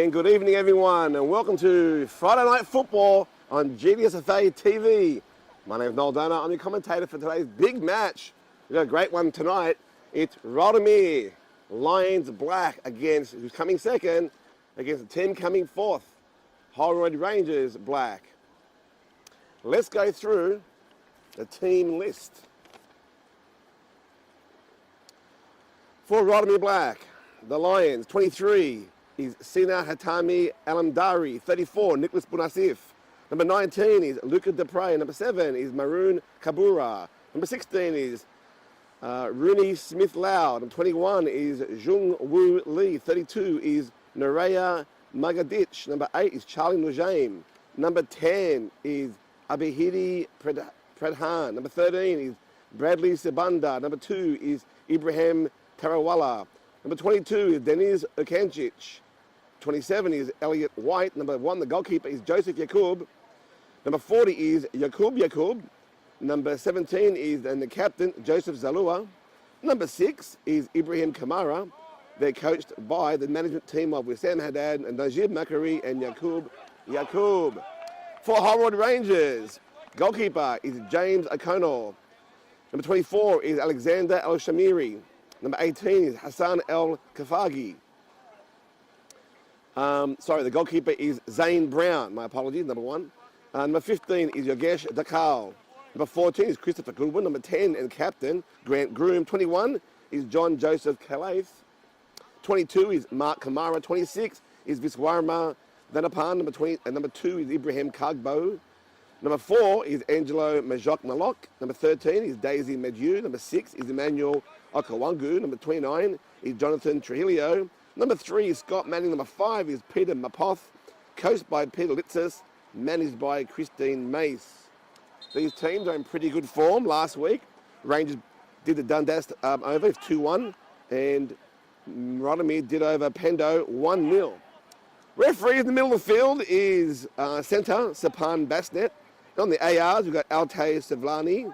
And good evening, everyone, and welcome to Friday Night Football on GDSFA TV. My name is Noel Donner. I'm your commentator for today's big match. We've got a great one tonight. It's Rydalmere Lions Black against, who's coming second, against the team coming fourth, Holroyd Rangers Black. Let's go through the team list. For Rydalmere Black, the Lions, 23 is Sina Hatami Alamdari. 34, Nicholas Bunasif. Number 19 is Luca Dupre. Number 7 is Maroon Kabura. Number 16 is Rooney Smith Loud. Number 21 is Jung Woo Lee. 32 is Nerea Magadich. Number 8 is Charlie Nujaim. Number 10 is Abihidi Pradhan. Number 13 is Bradley Sebanda. Number 2 is Ibrahim Tarawala. Number 22 is Deniz Okancic. 27 is Elliot White. Number 1, the goalkeeper, is Joseph Yakub. Number 40 is Yakub. Number 17 is the captain, Joseph Zalua. Number 6 is Ibrahim Kamara. They're coached by the management team of Wissam Haddad and Najib Makari and Yakub. For Holroyd Rangers, goalkeeper is James O'Connell. Number 24 is Alexander El-Shamiri. Number 18 is Hassan El-Kafagi. The goalkeeper is Zane Brown. My apologies, number 1. Number 15 is Yogesh Dakal. Number 14 is Christopher Goodwin. Number 10 and captain, Grant Groom. 21 is John Joseph Calaith. 22 is Mark Kamara. 26 is Viswarma Danapan. Number 2 is Ibrahim Kagbo. Number 4 is Angelo Majok Malok. Number 13 is Daisy Medju. Number 6 is Emmanuel Okawangu. Number 29 is Jonathan Trujillo. Number 3 is Scott Manning. Number 5 is Peter Mapoth, coached by Peter Litzis, managed by Christine Mace. These teams are in pretty good form. Last week, Rangers did the Dundas over 2-1, and Rydalmere did over Pendo 1-0. Referee in the middle of the field is centre Sapan Basnet. On the ARs, we've got Altay Savanli,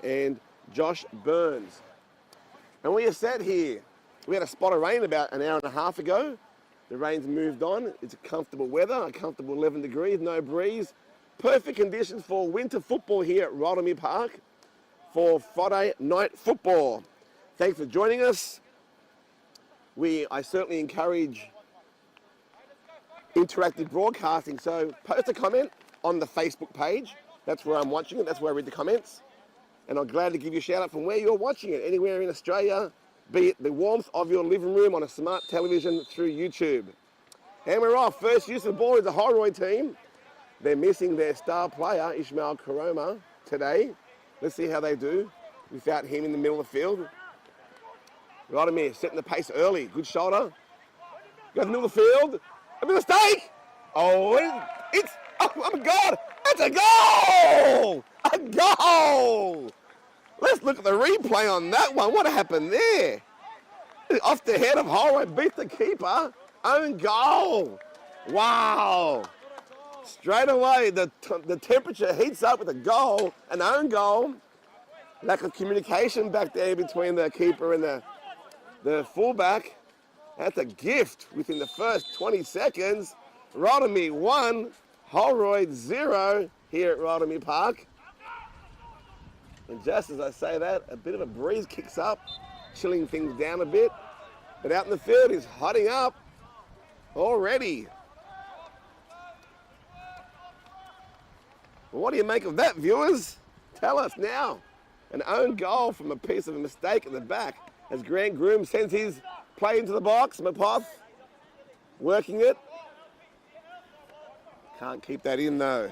and Josh Burns. And we are set here. We had a spot of rain about an hour and a half ago. The rain's moved on. It's a comfortable weather, a comfortable 11 degrees, no breeze. Perfect conditions for winter football here at Rydalmere Park for Friday Night Football. Thanks for joining us. I certainly encourage interactive broadcasting, so post a comment on the Facebook page. That's where I'm watching it. That's where I read the comments. And I'm glad to give you a shout out from where you're watching it, anywhere in Australia, be it the warmth of your living room on a smart television through YouTube. And we're off. First use of the ball is the Holroyd team. They're missing their star player, Ishmael Karoma, today. Let's see how they do without him in the middle of the field. Rydalmere setting the pace early. Good shoulder. Go to the middle of the field. A mistake! Oh my God! That's a goal! A goal! Let's look at the replay on that one. What happened there? Off the head of Holroyd, beat the keeper. Own goal. Wow. Straight away, the temperature heats up with a goal, an own goal. Lack of communication back there between the keeper and the fullback. That's a gift within the first 20 seconds. Rydalmere 1, Holroyd 0 here at Rydalmere Park. And just as I say that, a bit of a breeze kicks up, chilling things down a bit. But out in the field is hotting up already. Well, what do you make of that, viewers? Tell us now. An own goal from a piece of a mistake at the back as Grant Groom sends his play into the box. Mapoth working it. Can't keep that in though.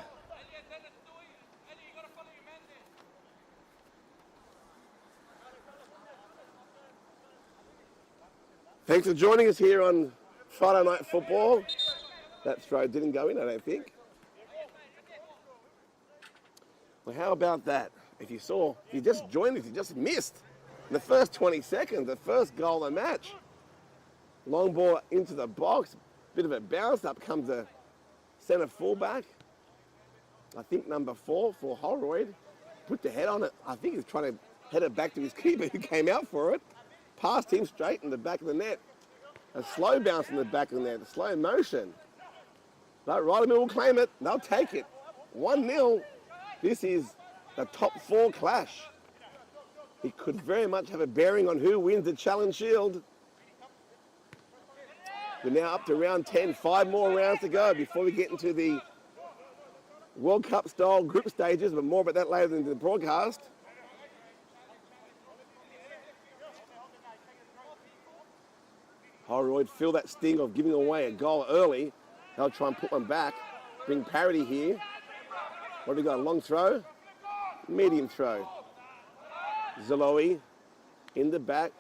Thanks for joining us here on Friday Night Football. That throw didn't go in, I don't think. Well, how about that? If you just joined us, you just missed in the first 20 seconds, the first goal of the match. Long ball into the box, bit of a bounce, up comes the centre fullback. I think number 4 for Holroyd. Put the head on it. I think he's trying to head it back to his keeper who came out for it. Passed him straight in the back of the net. A slow bounce in the back of the net, slow motion. But Rydalmere will claim it. They'll take it. 1-0. This is the top 4 clash. It could very much have a bearing on who wins the Challenge Shield. We're now up to round 10. 5 more rounds to go before we get into the World Cup style group stages, but more about that later in the broadcast. Holroyd feel that sting of giving away a goal early. They'll try and put one back. Bring parity here. What have we got? A long throw? Medium throw. Zaloe in the back.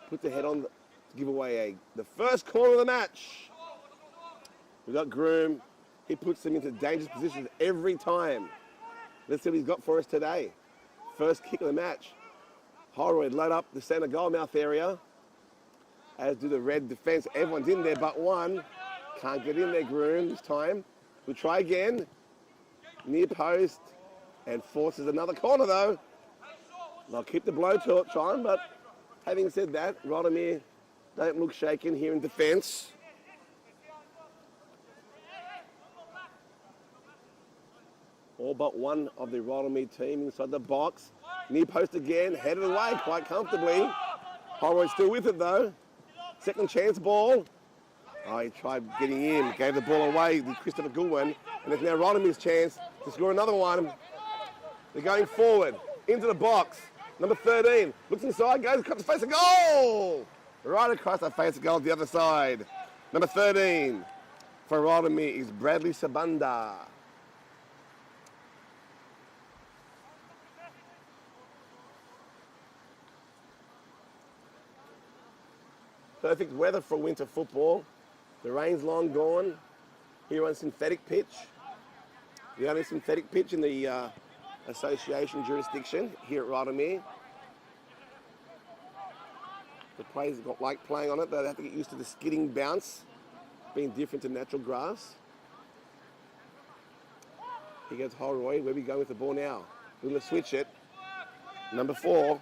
Put the head on to give away the first corner of the match. We've got Groom. He puts them into dangerous positions every time. Let's see what he's got for us today. First kick of the match. Holroyd load up the centre goalmouth area. As do the red defence. Everyone's in there but one. Can't get in there, Groom, this time. We'll try again. Near post. And forces another corner, though. They'll keep the blowtorch on, but having said that, Rydalmere don't look shaken here in defence. All but one of the Rydalmere team inside the box. Near post again, headed away quite comfortably. Holroyd still with it, though. Second chance ball. Oh, he tried getting in, gave the ball away to Christopher Goodwin, and it's now Rydalmere's chance to score another one. They're going forward, into the box. Number 13, looks inside, goes across the face of goal! Right across the face of goal to the other side. Number 13 for Rydalmere is Bradley Sabunda. Perfect weather for winter football. The rain's long gone. Here on synthetic pitch. The only synthetic pitch in the association jurisdiction here at Rydalmere. The players got like playing on it. They have to get used to the skidding bounce being different to natural grass. Here goes Holroyd. Where we go with the ball now? We're going to switch it. Number 4.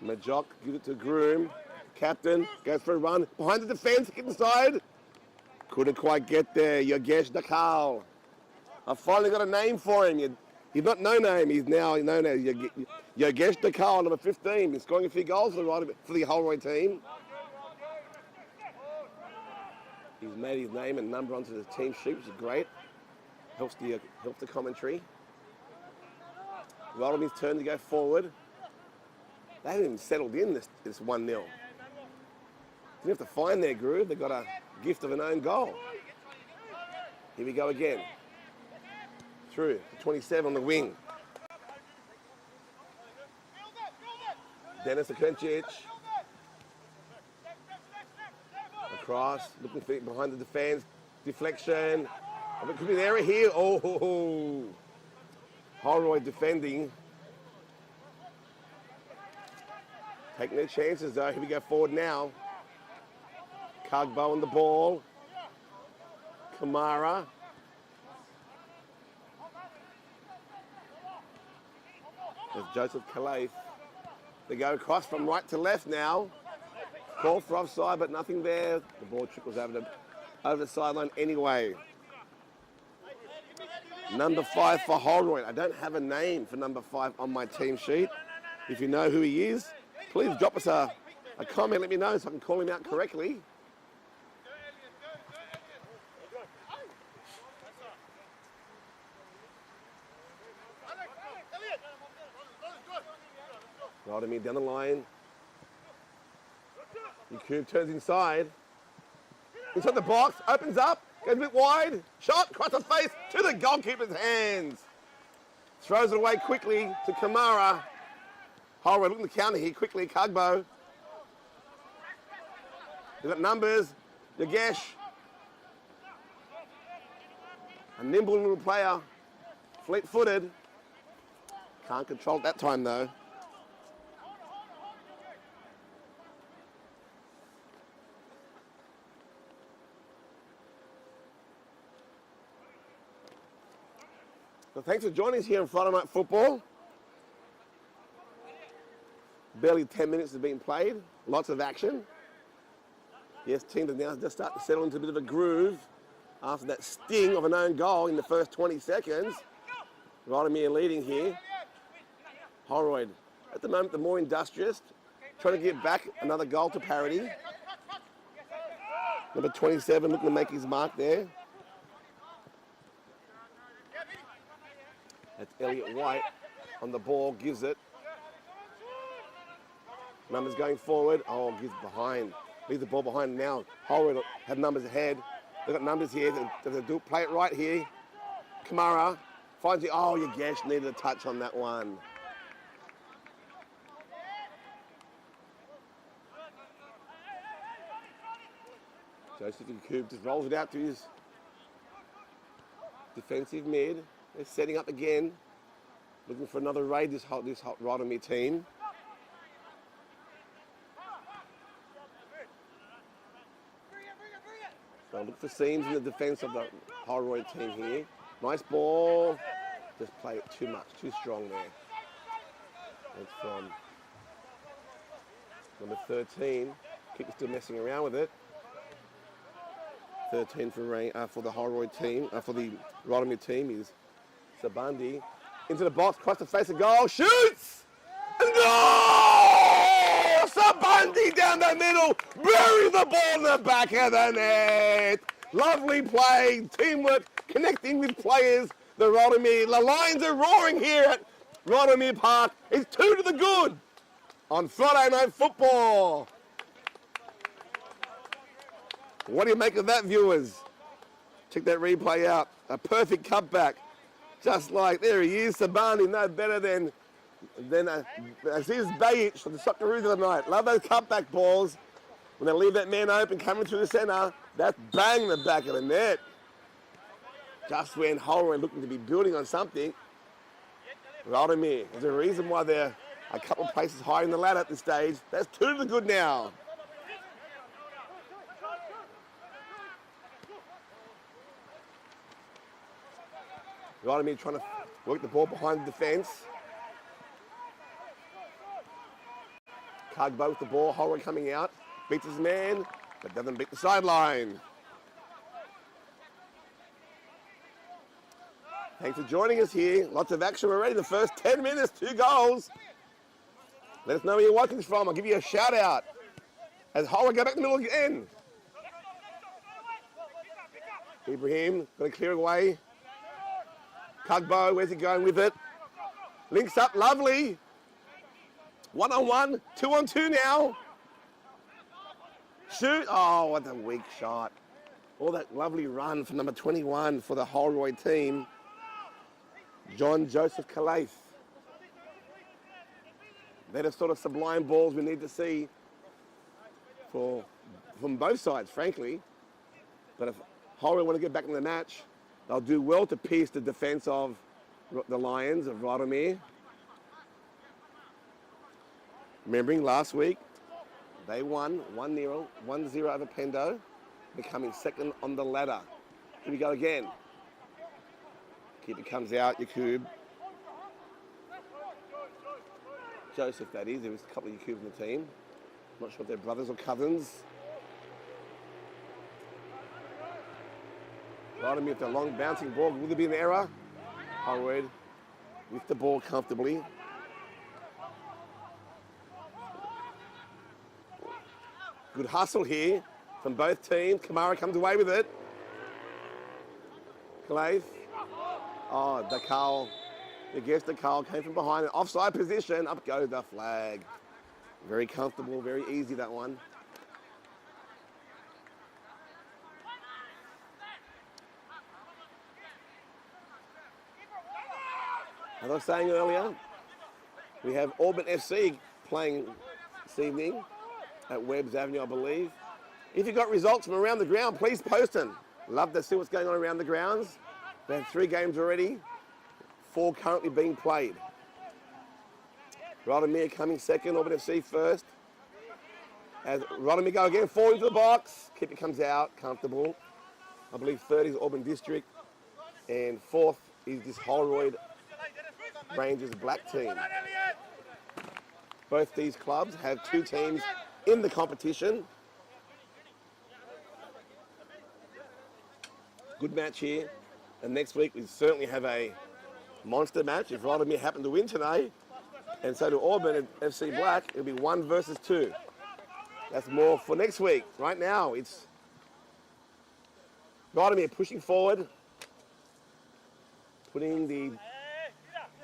Majok gives it to Groom. Captain goes for a run. Behind the defence, get inside. Couldn't quite get there. Yogesh Dakal. I've finally got a name for him. He's not no name. He's now known as Yogesh Dakal, number 15. He's scoring a few goals for the Holroyd team. He's made his name and number onto the team sheet, which is great. Helps the commentary. Rydalmere's turn to go forward. They haven't even settled in this 1-0. Didn't have to find their groove. They've got a gift of an own goal. Here we go again. Through to 27 on the wing. Dennis Akunčić. Across, looking for it behind the defence. Deflection. Oh, it could be an error here. Oh, Holroyd defending. Taking their chances though. Here we go forward now. Kagbo on the ball. Kamara. There's Joseph Calais. They go across from right to left now. Call for offside, but nothing there. The ball trickles over the sideline anyway. Number 5 for Holroyd. I don't have a name for number 5 on my team sheet. If you know who he is, please drop us a comment, let me know so I can call him out correctly. Rydalmere down the line. Yacoub turns inside. Inside the box, opens up, goes a bit wide. Shot, across the face, to the goalkeeper's hands. Throws it away quickly to Kamara. Holroyd looking to counter here quickly, Kagbo. They've got numbers, Yogesh. A nimble little player, fleet-footed. Can't control it that time though. So thanks for joining us here on Friday Night Football. Barely 10 minutes has been played. Lots of action. Yes, teams are now just starting to settle into a bit of a groove after that sting of an own goal in the first 20 seconds. Rydalmere leading here. Holroyd, at the moment, the more industrious, trying to get back another goal to parity. Number 27 looking to make his mark there. That's Elliot White on the ball, gives it. Numbers going forward. Oh, gives behind. Leaves the ball behind now. Holroyd have numbers ahead. They've got numbers here. They do play it right here. Kamara finds it. Oh, Yagesh needed a touch on that one. Joseph Yakub just rolls it out to his defensive mid. They're setting up again. Looking for another raid, this Rydalmere team. So look for seams in the defence of the Holroyd team here. Nice ball. Just play it too much, too strong there. That's from number 13. Kick is still messing around with it. 13 for the Holroyd team, for the Rydalmere team is Sabandi. Into the box, across the face of goal, shoots! And goal! Sabandi down the middle, buries the ball in the back of the net. Lovely play, teamwork, connecting with players. The Lions are roaring here at Rydalmere Park. It's 2 to the good on Friday Night Football. What do you make of that, viewers? Check that replay out. A perfect cutback. Just like, there he is, Sabani, no better than Aziz Bayic for the Socceroos of the night. Love those cutback balls. When they leave that man open, coming through the centre, that's bang the back of the net. Just when Holroyd looking to be building on something. Rydalmere, there's a reason why they're a couple of places higher in the ladder at this stage. That's 2 to the good now. Rydalmere trying to work the ball behind the defence. Kagbo with the ball, Holroyd coming out. Beats his man, but doesn't beat the sideline. Thanks for joining us here. Lots of action already. The first 10 minutes, 2 goals. Let us know where you're watching from. I'll give you a shout out. As Holroyd go back in the middle again. Ibrahim, going to clear away. Kagbo, where's he going with it? Links up, lovely. 1-on-1, 2-on-2 now. Shoot, oh, what a weak shot. All that lovely run for number 21 for the Holroyd team. John Joseph Calaith. They're the sort of sublime balls we need to see from both sides, frankly. But if Holroyd want to get back in the match, they'll do well to pierce the defence of the Lions of Rydalmere. Remembering last week, they won 1-0 over Pendo, becoming second on the ladder. Here we go again. Keeper comes out, Yakub. Joseph, that is. There was a couple of Yakubs in the team. Not sure if they're brothers or cousins. Rydalmere with the long bouncing ball. Will there be an error? Holroyd with the ball comfortably. Good hustle here from both teams. Kamara comes away with it. Calaith. Oh, Dakal. I guess Dakal came from behind an offside position. Up goes the flag. Very comfortable, very easy that one. As I was saying earlier, we have Auburn FC playing this evening at Webbs Avenue, I believe. If you've got results from around the ground, please post them. Love to see what's going on around the grounds. They have 3 games already, 4 currently being played. Rydalmere coming second, Auburn FC first. As Rydalmere go again, 4 into the box. Keeper comes out, comfortable. I believe third is Auburn District. And fourth is this Holroyd Rangers black team. Both these clubs have two teams in the competition. Good match here. And next week we certainly have a monster match. If Rydalmere happen to win today, and so do Auburn and FC Black, it'll be 1 versus 2. That's more for next week. Right now, it's Rydalmere pushing forward, putting the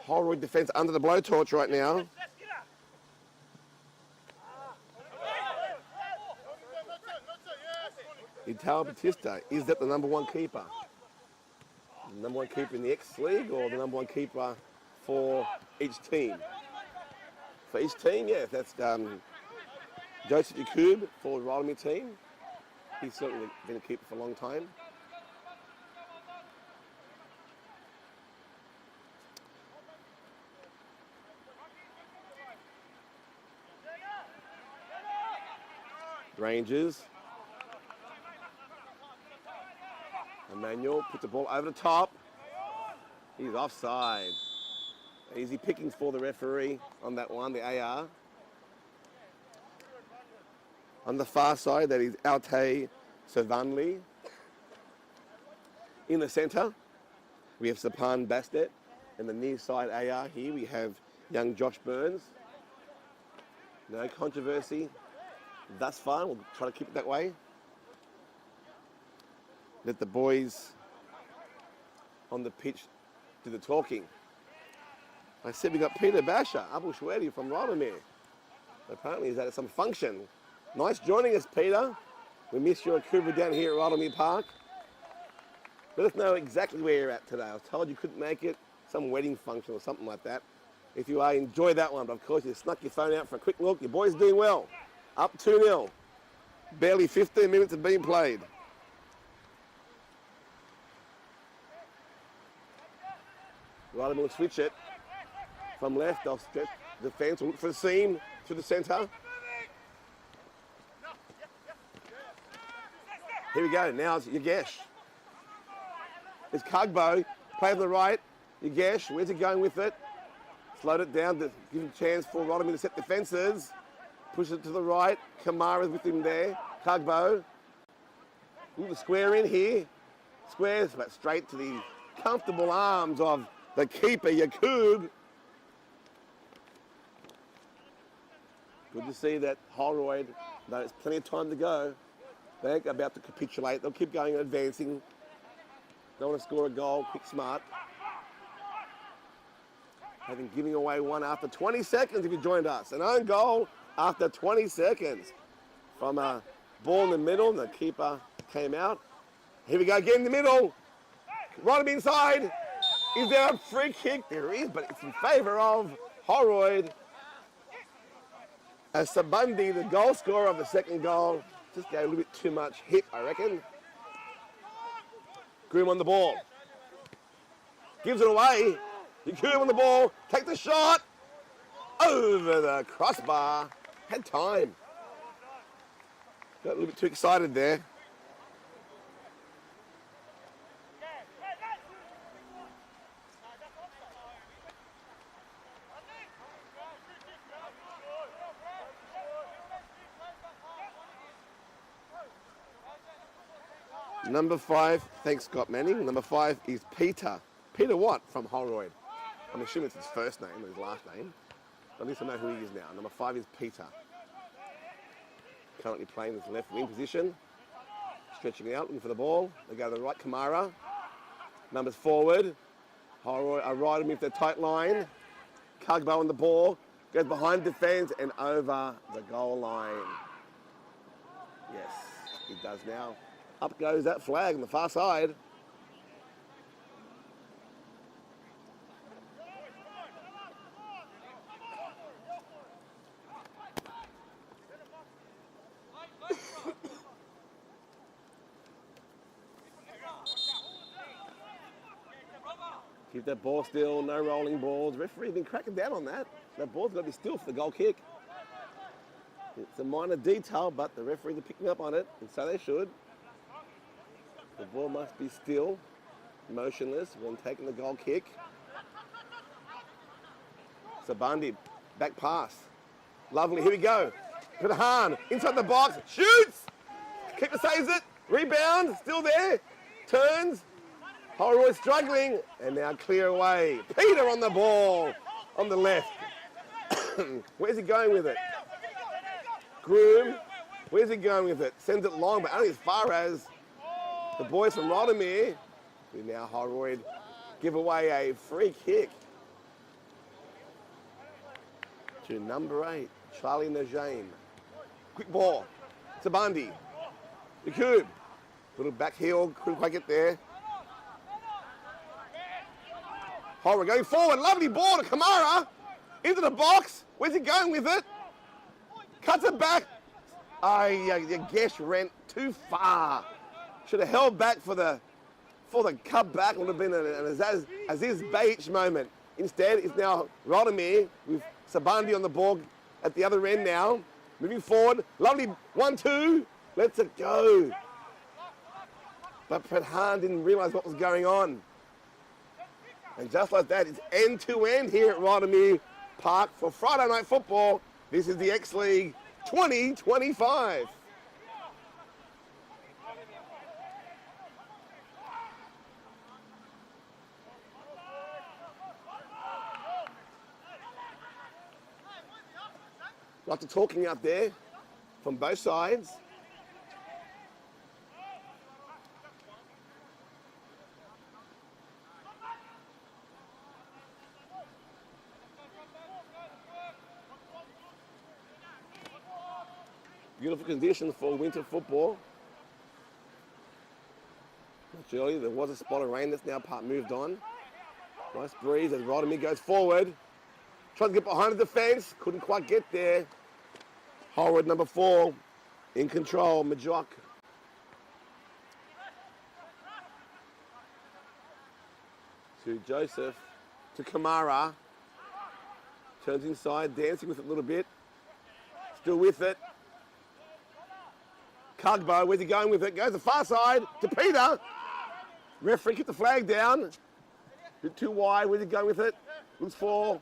Holroyd defence under the blowtorch right now. Ital Batista, is that the number one keeper? The number one keeper in the X League or the number one keeper for each team? For each team, yeah, that's Joseph Yakub for the Rydalmere team. He's certainly been a keeper for a long time. Rangers. Emmanuel puts the ball over the top. He's offside. Easy pickings for the referee on that one, the AR. On the far side, that is Alte Servanli. In the centre, we have Sapan Bastet. And the near side AR here, we have young Josh Burns. No controversy. Thus far, we'll try to keep it that way. Let the boys on the pitch do the talking. I said we got Peter Basher, Abu Shwedi from Rydalmere. Apparently he's at some function. Nice joining us, Peter. We miss your Cuba down here at Rydalmere Park. Let us know exactly where you're at today. I was told you couldn't make it, some wedding function or something like that. If you are, enjoy that one. But of course, you snuck your phone out for a quick look. Your boys doing well. Up 2-0. Barely 15 minutes have been played. Rydalmere will switch it. From left, they'll stretch the fence, will look for the seam to the centre. Here we go, now it's Yagesh. It's Kugbo, play to the right. Yagesh, where's he going with it? Slowed it down to give him a chance for Rydalmere to set defences. Push it to the right, Kamara's with him there. Kugbo. Ooh, the square in here. Squares, but straight to the comfortable arms of the keeper, Yakub. Good to see that Holroyd, though there's plenty of time to go, they're about to capitulate. They'll keep going and advancing. Don't want to score a goal, quick, smart. Having giving away one after 20 seconds if you joined us. An own goal after 20 seconds. From a ball in the middle, the keeper came out. Here we go, again in the middle. Right up inside. Is there a free kick? There is, but it's in favour of Holroyd. As Sabundi, the goal scorer of the second goal, just gave a little bit too much hit, I reckon. Groom on the ball. Gives it away. Yakub on the ball. Take the shot. Over the crossbar. Had time. Got a little bit too excited there. Number 5, thanks Scott Manning. Number 5 is Peter. Peter what from Holroyd? I'm assuming it's his first name or his last name. At least I know who he is now. Number 5 is Peter. Currently playing this left wing position. Stretching out, looking for the ball. They go to the right, Kamara. Numbers forward. Holroyd are riding with their tight line. Kugbo on the ball. Goes behind defence and over the goal line. Yes, he does now. Up goes that flag on the far side. Keep that ball still, no rolling balls. Referee's been cracking down on that. That ball's got to be still for the goal kick. It's a minor detail, but the referees are picking up on it, and so they should. The ball must be still, motionless when taking the goal kick. Sabandi, back pass. Lovely, here we go. Pradhan, inside the box, shoots! Keeper saves it, rebound, still there. Turns, Holroyd struggling, and now clear away. Peter on the ball, on the left. Where's he going with it? Groom, where's he going with it? Sends it long, but only as far as the boys from Rydalmere, who now Holroyd give away a free kick to number 8, Charlie Najame. Quick ball, Sabandi, Yakub, little back heel, couldn't quite get there. Holroyd going forward, lovely ball to Kamara, into the box, where's he going with it? Cuts it back, Yagesh ran too far. Should have held back for the cut back, would have been an Aziz Beich moment. Instead, it's now Rydalmere with Sabandi on the ball at the other end now. Moving forward, lovely 1-2, lets it go. But Pradhan didn't realise what was going on. And just like that, it's end-to-end here at Rydalmere Park for Friday Night Football. This is the X-League 2025. Lots of talking out there from both sides. Beautiful conditions for winter football. Much earlier, there was a spot of rain that's now moved on. Nice breeze as Rydalmere goes forward. Tries to get behind the defence, couldn't quite get there. Holroyd number 4 in control, Majok. To Joseph, to Kamara. Turns inside, dancing with it a little bit. Still with it. Kugbo, where's he going with it? Goes the far side to Peter. Referee kicked the flag down. Bit too wide, where's he going with it? Looks for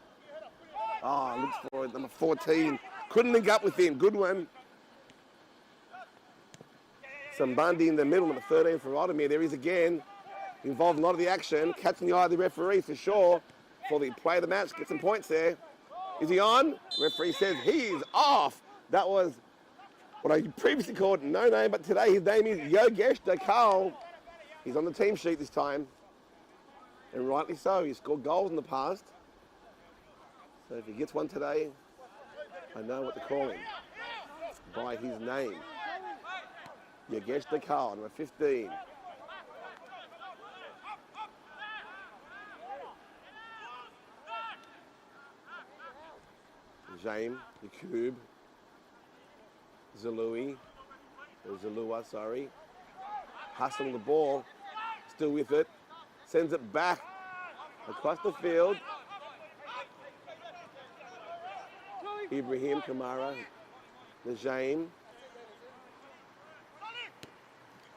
number 14. Couldn't link up with him. Good one. Sambandi in the middle, number 13 for Rydalmere. There he is again. Involved in a lot of the action. Catching the eye of the referee for sure. For the play of the match. Get some points there. Is he on? Referee says he's off. That was what I previously called no name, but today his name is Yogesh Dakal. He's on the team sheet this time. And rightly so. He's scored goals in the past. So if he gets one today, I know what to call him by his name. Yogesh Dakal, number 15. James, Yakub, Zalua, sorry. Hustling the ball, still with it. Sends it back across the field. Ibrahim Kamara, Najame.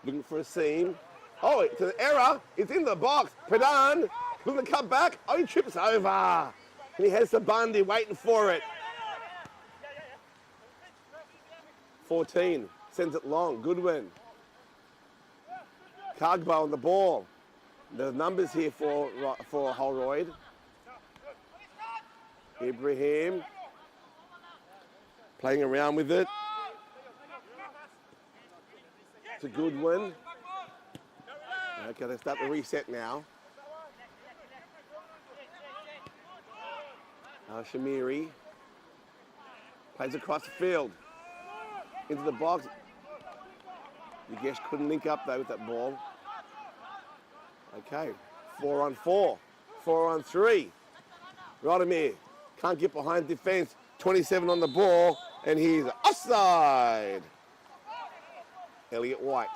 Looking for a seam. Oh, it's an error. It's in the box. Pradhan, looking to cut back. Oh, he trips over. And he has Sabandi waiting for it. 14, sends it long. Goodwin. Kagbo on the ball. There's numbers here for Holroyd. Ibrahim. Playing around with it. It's a good one. Okay, they start the reset now. Shamiri plays across the field. Into the box. Yogesh couldn't link up though with that ball. Okay, 4-on-4. 4-on-3. Rydalmere can't get behind defence. 27 on the ball, and he's offside. Elliot White.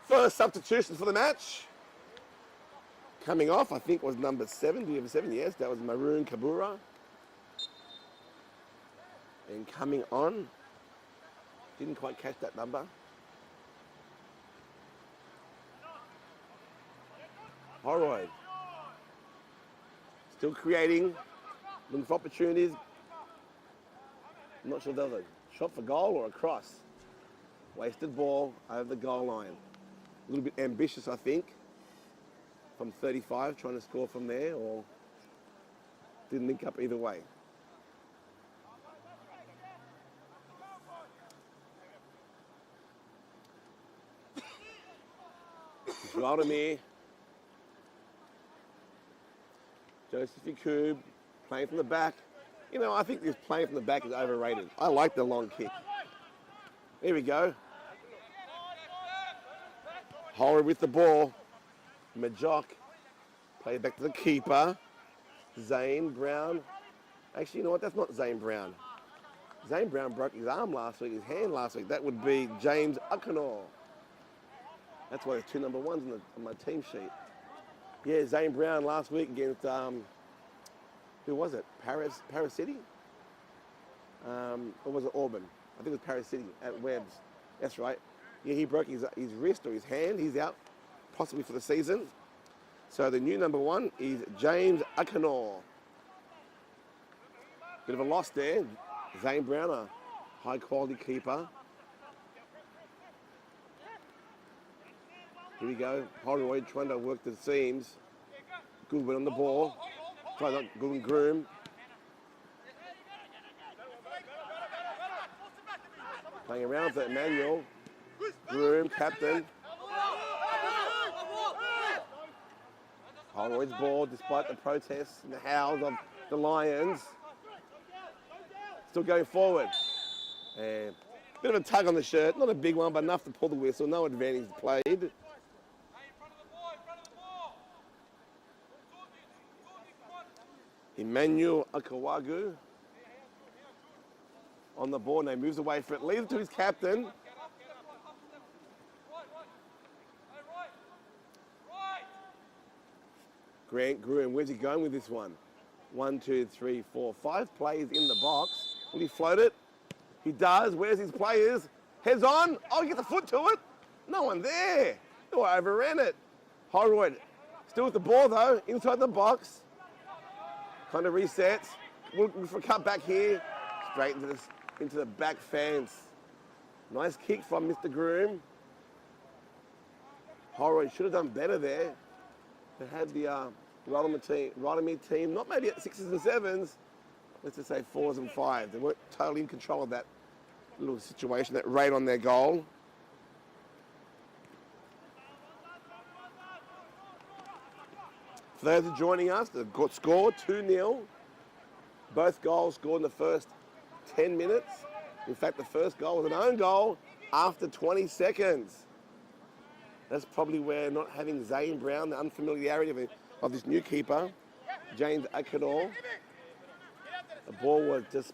First substitution for the match. Coming off, I think, was number 7. Do you have a 7? Yes, that was Maroon Kabura. And coming on, didn't quite catch that number. Holroyd. Still creating, looking for opportunities. I'm not sure if that was a shot for goal or a cross. Wasted ball over the goal line. A little bit ambitious, I think, from 35, trying to score from there, or didn't link up either way. Rydalmere. Joseph Yakub playing from the back. You know, I think this playing from the back is overrated. I like the long kick. There we go. Holroyd with the ball. Majok. Play it back to the keeper. Zane Brown. Actually, you know what? That's not Zane Brown. Zane Brown broke his arm last week, his hand last week. That would be James O'Connor. That's why there's 2 number 1s on my team sheet. Yeah, Zane Brown last week against, who was it? Paris City? Or was it Auburn? I think it was Paris City at Webb's. That's right. Yeah, he broke his wrist or his hand. He's out possibly for the season. So the new number 1 is James O'Connor. Bit of a loss there. Zane Brown, a high quality keeper. Here we go. Holroyd trying to work the seams. Goodwin on the ball. Goodwin Groom. Playing around with Emmanuel. Groom, captain. Holroyd's ball, despite the protests and the howls of the Lions. Still going forward. And a bit of a tug on the shirt. Not a big one, but enough to pull the whistle. No advantage played. Emmanuel Akawagu on the ball. Now he moves away for it. Leaves it to his captain. Grant Gruen, where's he going with this one? 1, 2, 3, 4, 5 players in the box. Will he float it? He does. Where's his players? Heads on. Oh, he gets a foot to it. No one there. Oh, I overran it. Holroyd still with the ball though, inside the box. Kind of resets. Looking for a cut back here. Straight into the back fence. Nice kick from Mr. Groom. Holroyd should have done better there. They had the Rydalmere team, not maybe at 6s and 7s, let's just say 4s and 5s. They weren't totally in control of that little situation, that raid on their goal. For those who are joining us, the score 2-0. Both goals scored in the first 10 minutes. In fact, the first goal was an own goal after 20 seconds. That's probably where not having Zane Brown, the unfamiliarity of this new keeper, James O'Connor. The ball was just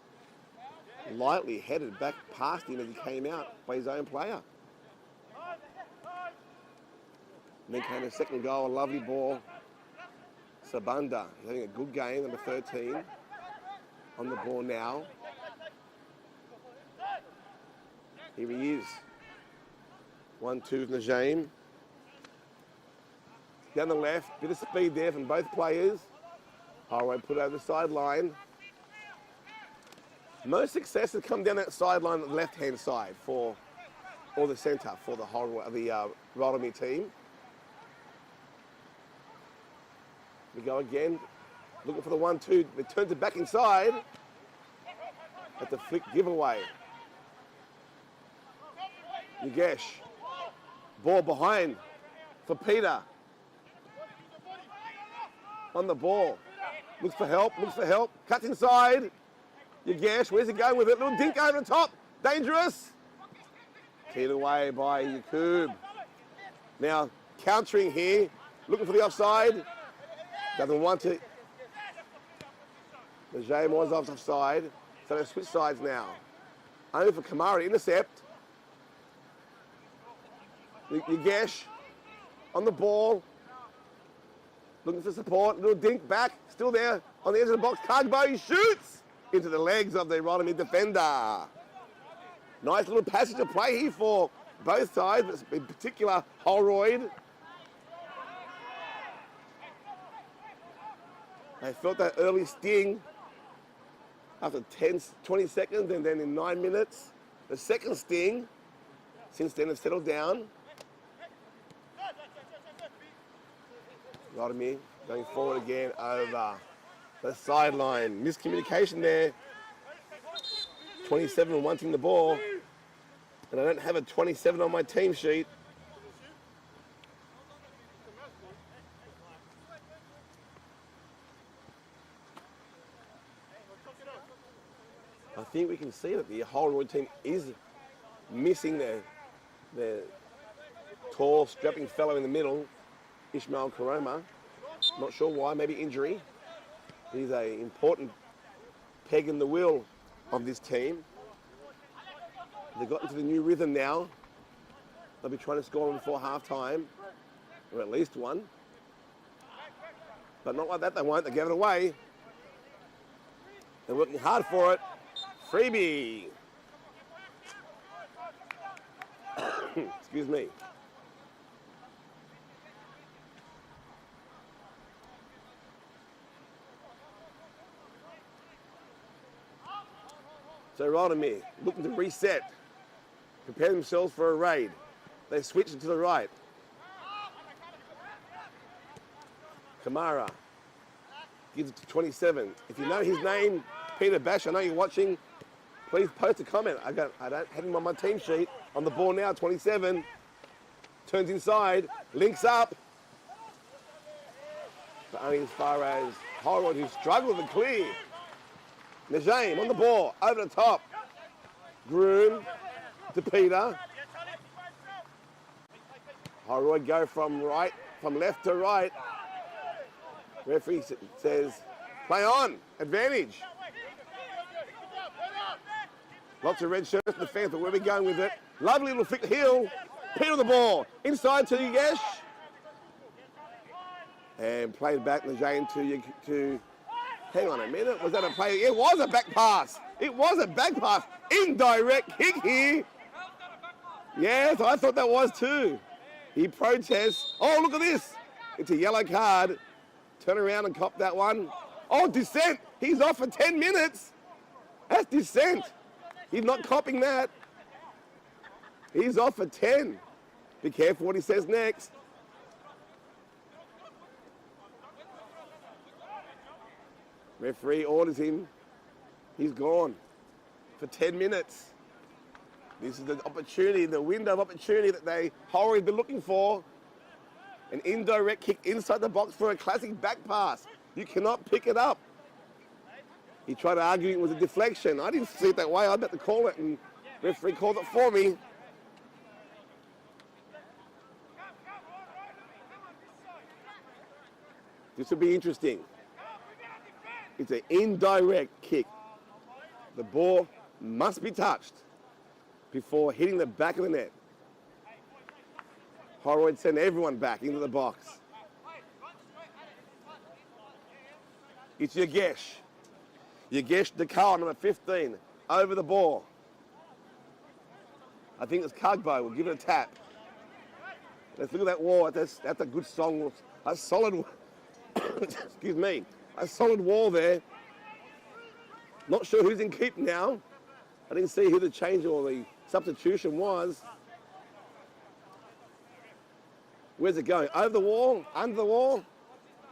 lightly headed back past him as he came out by his own player. And then came a second goal, a lovely ball. Sabunda, he's having a good game, number 13, on the ball now. Here he is. 1-2 with Najim. Down the left, bit of speed there from both players. Holroyd put over the sideline. Most success has come down that sideline on the left-hand side or the centre for the Rydalmere team. We go again, looking for the 1-2. They turns it back inside. At the flick giveaway. Yagesh. Ball behind for Peter. On the ball. Looks for help. Cuts inside. Yagesh, where's he going with it? Little dink over the top. Dangerous. Keyed away by Yakub. Now countering here. Looking for the offside. Doesn't want to. The Najim was offside. So they switch sides now. Only for Kamara to intercept. Yagesh on the ball. Looking for support. Little dink back. Still there on the edge of the box. Kagbo, he shoots into the legs of the Rydalmere defender. Nice little passage of play here for both sides, but in particular Holroyd. They felt that early sting after 20 seconds, and then in 9 minutes, the second sting. Since then, have settled down. Rydalmere going forward again over the sideline. Miscommunication there. 27 wanting the ball, and I don't have a 27 on my team sheet. I think we can see that the Holroyd team is missing their tall, strapping fellow in the middle, Ishmael Karoma. Not sure why, maybe injury. He's an important peg in the wheel of this team. They've got into the new rhythm now. They'll be trying to score one before half-time, or at least one. But not like that, they won't. They gave it away. They're working hard for it. Freebie. Excuse me. So Rydalmere looking to reset, prepare themselves for a raid. They switch it to the right. Kamara gives it to 27. If you know his name, Peter Bash, I know you're watching, please post a comment. I don't have him on my team sheet. On the ball now, 27. Turns inside, links up. But only as far as Holroyd, who struggled to clear. Najame on the ball, over the top. Groom to Peter. Holroyd go from left to right. Referee says, play on, advantage. Lots of red shirts in the fence, but where are we going with it? Lovely little flick heel. Peter the ball. Inside to Yesh. And played back Najame to hang on a minute. Was that a play? It was a back pass. It was a back pass. Indirect kick here. Yes, I thought that was too. He protests. Oh, look at this. It's a yellow card. Turn around and cop that one. Oh, dissent. He's off for 10 minutes. That's dissent. He's not copping that. He's off for 10. Be careful what he says next. Referee orders him. He's gone for 10 minutes. This is the opportunity, the window of opportunity that they Holroyd been looking for. An indirect kick inside the box for a classic back pass. You cannot pick it up. He tried to argue it was a deflection. I didn't see it that way. I had to call it, and referee called it for me. This will be interesting. It's an indirect kick. The ball must be touched before hitting the back of the net. Holroyd send everyone back into the box. It's Yesh. Yesh Dakar, number 15, over the ball. I think it's Kagbo. We'll give it a tap. Let's look at that wall. That's a good song. A solid, excuse me, a solid wall there. Not sure who's in keep now. I didn't see who the change or the substitution was. Where's it going? Over the wall? Under the wall?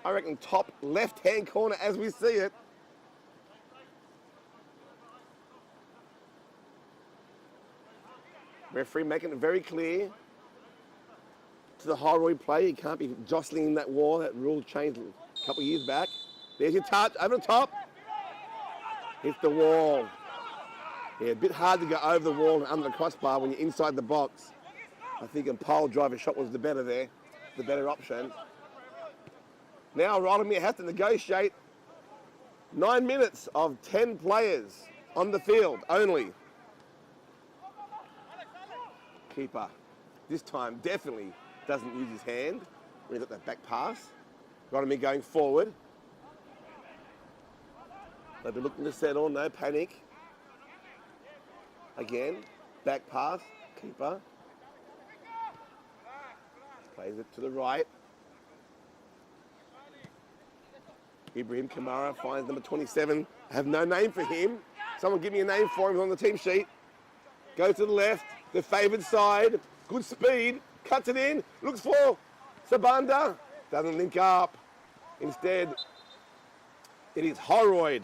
I reckon top left-hand corner as we see it. Referee making it very clear to the Holroyd play. You can't be jostling that wall. That rule changed a couple of years back. There's your touch, over the top. Hits the wall. Yeah, a bit hard to go over the wall and under the crossbar when you're inside the box. I think a pole driver shot was the better option. Now Rydalmere has to negotiate 9 minutes of 10 players on the field only. Keeper, this time definitely doesn't use his hand when he's got that back pass. Rydalmere going forward. They'll be looking to settle, no panic. Again, back pass, keeper. Plays it to the right. Ibrahim Kamara finds number 27. I have no name for him. Someone give me a name for him on the team sheet. Goes to the left, the favoured side. Good speed, cuts it in, looks for Sabanda. Doesn't link up. Instead, it is Holroyd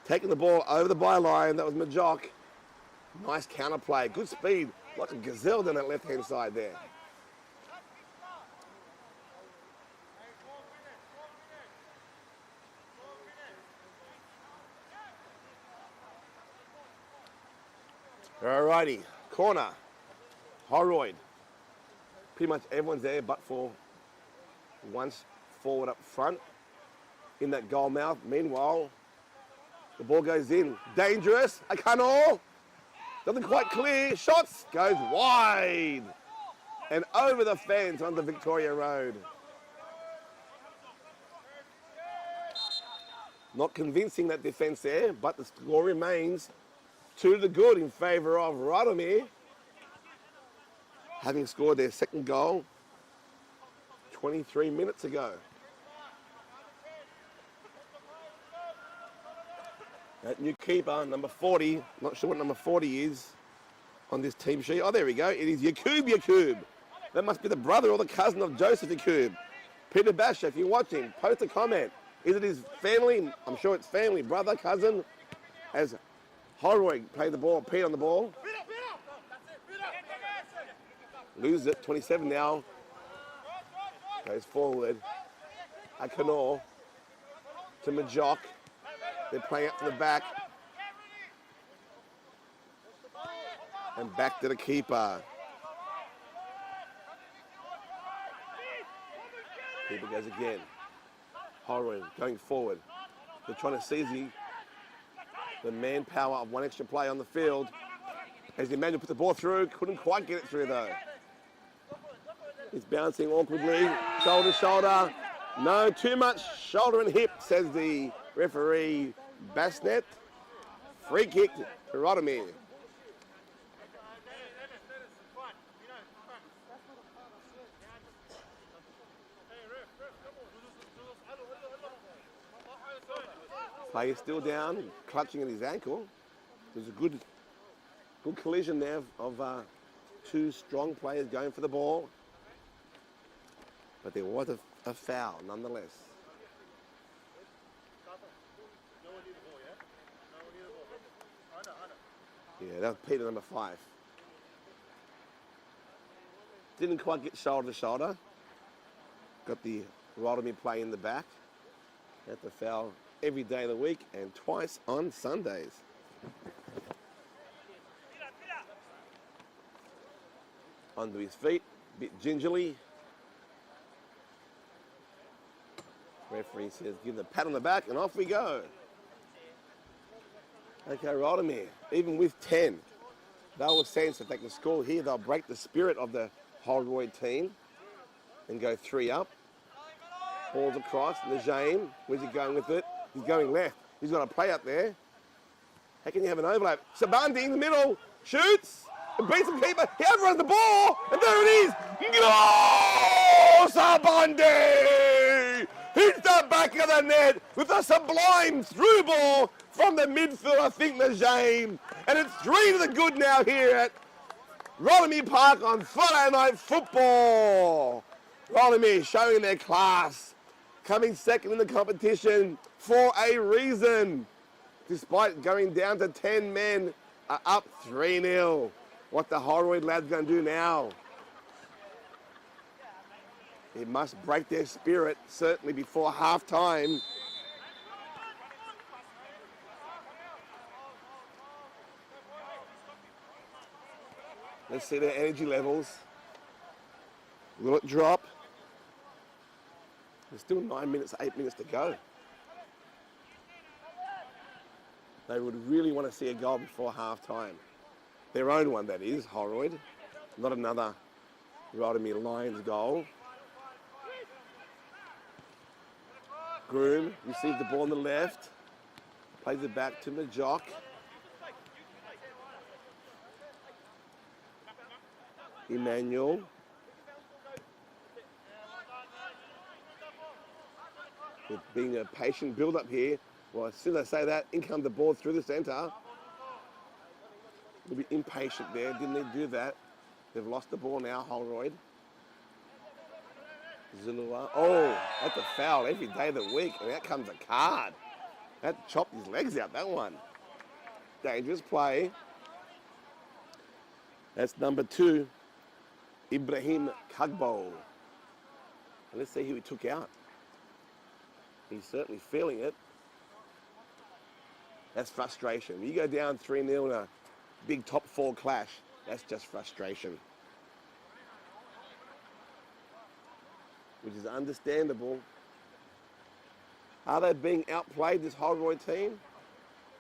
taking the ball over the byline. That was Majok. Nice counterplay, good speed, like a gazelle down that left-hand side there. Alrighty, corner, Holroyd. Pretty much everyone's there but for once forward up front in that goal mouth. Meanwhile, the ball goes in. Dangerous, a Canol. Doesn't quite clear, shots, goes wide. And over the fence onto Victoria Road. Not convincing that defence there, but the score remains 2-good in favour of Rydalmere, having scored their second goal 23 minutes ago. That new keeper, number 40, not sure what number 40 is on this team sheet. Oh, there we go. It is Yakub. That must be the brother or the cousin of Joseph Yakub. Peter Basher, if you're watching, post a comment. Is it his family? I'm sure it's family, brother, cousin, as Holroyd played the ball, Pete on the ball. Loses it, 27 now. Goes forward. Akanor to Majok. They're playing up to the back. And back to the keeper. Keeper goes again. Holroyd going forward. They're trying to seize the manpower of one extra play on the field. As Emmanuel put the ball through, couldn't quite get it through though. It's bouncing awkwardly, shoulder to shoulder. No, too much shoulder and hip, says the referee Basnet. Free kick to Rydalmere. Player still down, clutching at his ankle. There's a good collision there of two strong players going for the ball. But there was a foul nonetheless. Yeah, that was Peter, number 5. Didn't quite get shoulder to shoulder. Got the Rydalmere play in the back. Had the foul every day of the week and twice on Sundays. Onto his feet, a bit gingerly. Referee says, give them a pat on the back and off we go. Okay, Rydalmere, even with 10, they'll sense that they can score here. They'll break the spirit of the Holroyd team and go 3 up. Balls across, Lejeune, where's he going with it? He's going left. He's got a play up there. How can you have an overlap? Sabandi in the middle, shoots, and beats the keeper. He overruns the ball, and there it is. Goal! Sabandi hits the back of the net with a sublime through ball from the midfield, I think, Lejeune. And it's 3-good now here at Rydalmere Park on Friday Night Football. Rydalmere showing their class, coming second in the competition for a reason. Despite going down to 10 men, are up 3-0. What the Holroyd lads going to do now? It must break their spirit, certainly before half-time. Let's see their energy levels. Will it drop? There's still 9 minutes, 8 minutes to go. They would really want to see a goal before half-time. Their own one, that is, Holroyd. Not another Rydalmere Lions goal. Groom receives the ball on the left. Plays it back to Majok. Emmanuel. with being a patient build-up here. Well, as soon as I say that, in comes the ball through the centre. A little bit impatient there, didn't need to do that. They've lost the ball now, Holroyd. Zilua. Oh, that's a foul every day of the week, and out comes a card. That chopped his legs out, that one. Dangerous play. That's number 2, Ibrahim Kagbo. And let's see who he took out. He's certainly feeling it. That's frustration. When you go down 3-0 in a big top 4 clash, that's just frustration. Which is understandable. Are they being outplayed, this Holroyd team?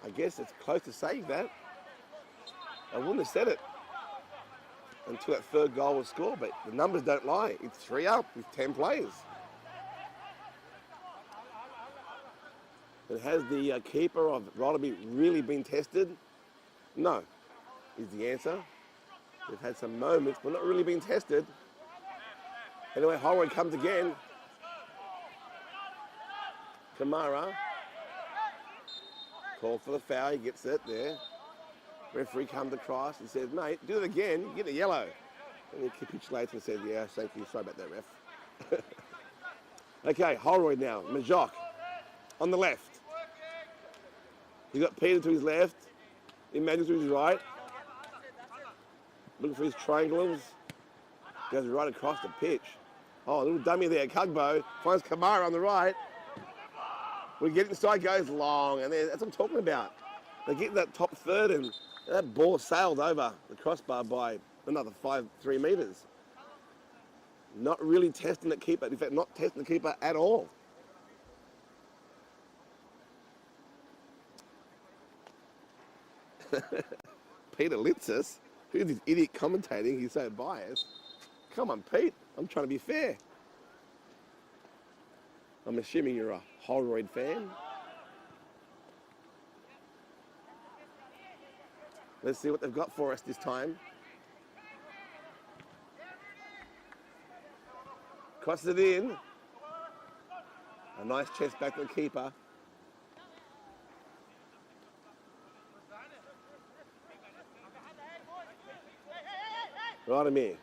I guess it's close to saying that. I wouldn't have said it until that third goal was scored, but the numbers don't lie. It's 3 up with 10 players. And has the keeper of Rydalmere really been tested? No, is the answer. They've had some moments, but not really been tested. Anyway, Holroyd comes again. Kamara. Call for the foul, he gets it there. Referee comes across and says, mate, do it again, you get a yellow. And he capitulates and said, yeah, thank you, sorry about that, ref. Okay, Holroyd now, Majok on the left. He's got Peter to his left, Emmanuel to his right. Looking for his triangles. Goes right across the pitch. Oh, a little dummy there, Kagbo. Finds Kamara on the right. We get inside, goes long, and that's what I'm talking about. They get that top third, and that ball sailed over the crossbar by another 3 metres. Not really testing the keeper. In fact, not testing the keeper at all. Peter Litzis, who's this idiot commentating? He's so biased. Come on, Pete. I'm trying to be fair. I'm assuming you're a Holroyd fan. Let's see what they've got for us this time. Crosses it in. A nice chest back to the keeper. Rydalmere.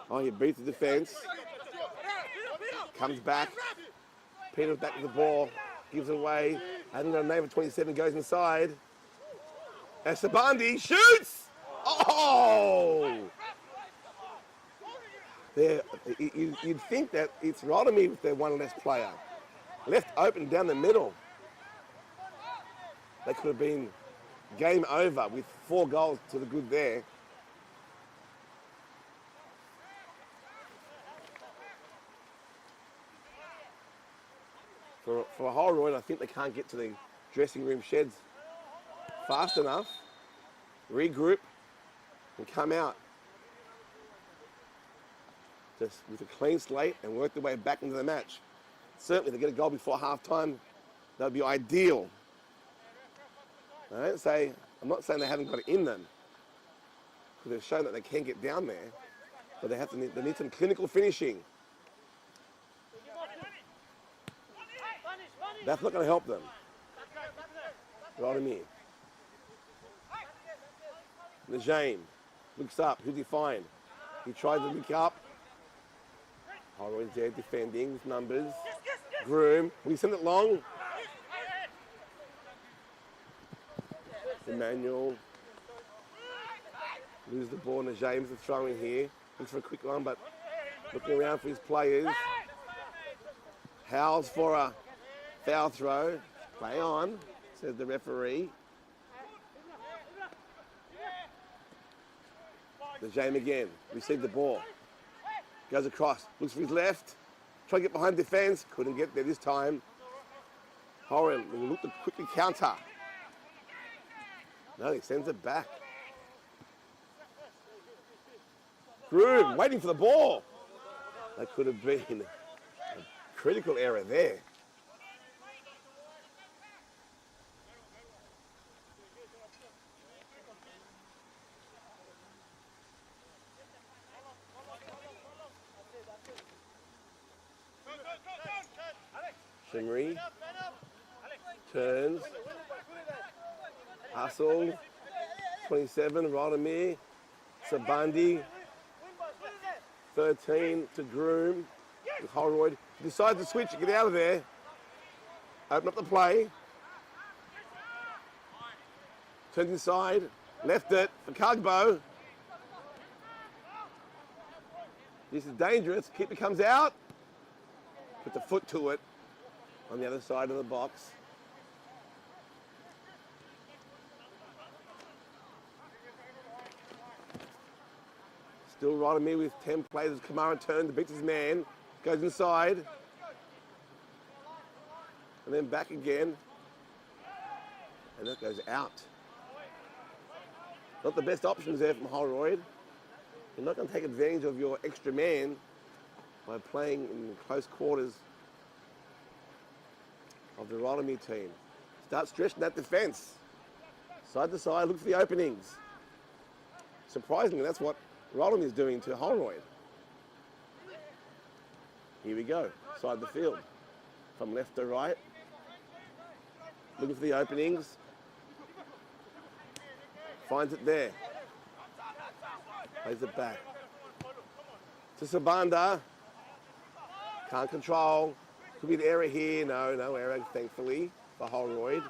Oh, he beats the defence. Comes back. Peter's back to the ball. Gives it away. Hasn't got a name of 27. Goes inside. And Sabandi shoots! Oh! There, you'd think that it's Rydalmere with their one less player. Left open down the middle. They could have been game over with 4 goals to the good there. For Holroyd, I think they can't get to the dressing room sheds fast enough, regroup, and come out just with a clean slate and work their way back into the match. Certainly, if they get a goal before half-time, that would be ideal. I'm not saying they haven't got it in them, because they've shown that they can get down there, but they need some clinical finishing. That's not going to help them. Rydalmere. Najame looks up. Who's he find? He tries to look up. Holroyd's there defending with numbers. Groom. Will he send it long? Emmanuel. Loses the ball. Najame's the throw in here. Looks for a quick one, but looking around for his players. Howls for a foul throw. Play on, says the referee. Najame again. Received the ball. Goes across. Looks for his left. Try to get behind defence. Couldn't get there this time. Holroyd will look to quickly counter. No, he sends it back. Groom waiting for the ball. That could have been a critical error there. Shimmery. Turns. Hustle. 27, Rydalmere. Sabandi. 13 to Groom. With Holroyd. Decides to switch and get out of there. Open up the play. Turns inside. Left it for Cugbo. This is dangerous. Keeper comes out. Puts a foot to it on the other side of the box. Still Rydalmere with 10 players. Kamara turns, beats his man. Goes inside. And then back again. And that goes out. Not the best options there from Holroyd. You're not going to take advantage of your extra man by playing in close quarters of the Rydalmere team. Start stretching that defence. Side to side, look for the openings. Surprisingly, that's what Rydalmere is doing to Holroyd. Here we go, side of the field. From left to right. Looking for the openings. Finds it there. Plays it back. To Sabanda. Can't control. Could be an error here. No error, thankfully, for Holroyd.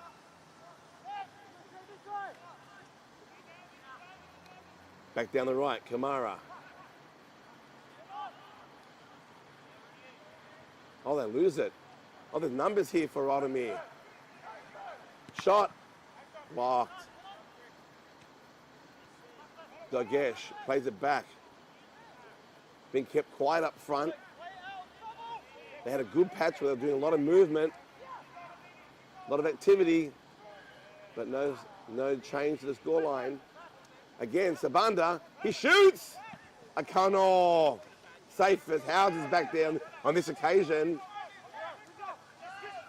Back down the right, Kamara. Oh, they lose it. Oh, there's numbers here for Rydalmere. Shot. Blocked. Dagesh plays it back. Being kept quiet up front. They had a good patch where they were doing a lot of movement, a lot of activity, but no change to the scoreline. Again, Sabanda, he shoots! Akano, safe as houses back there on this occasion.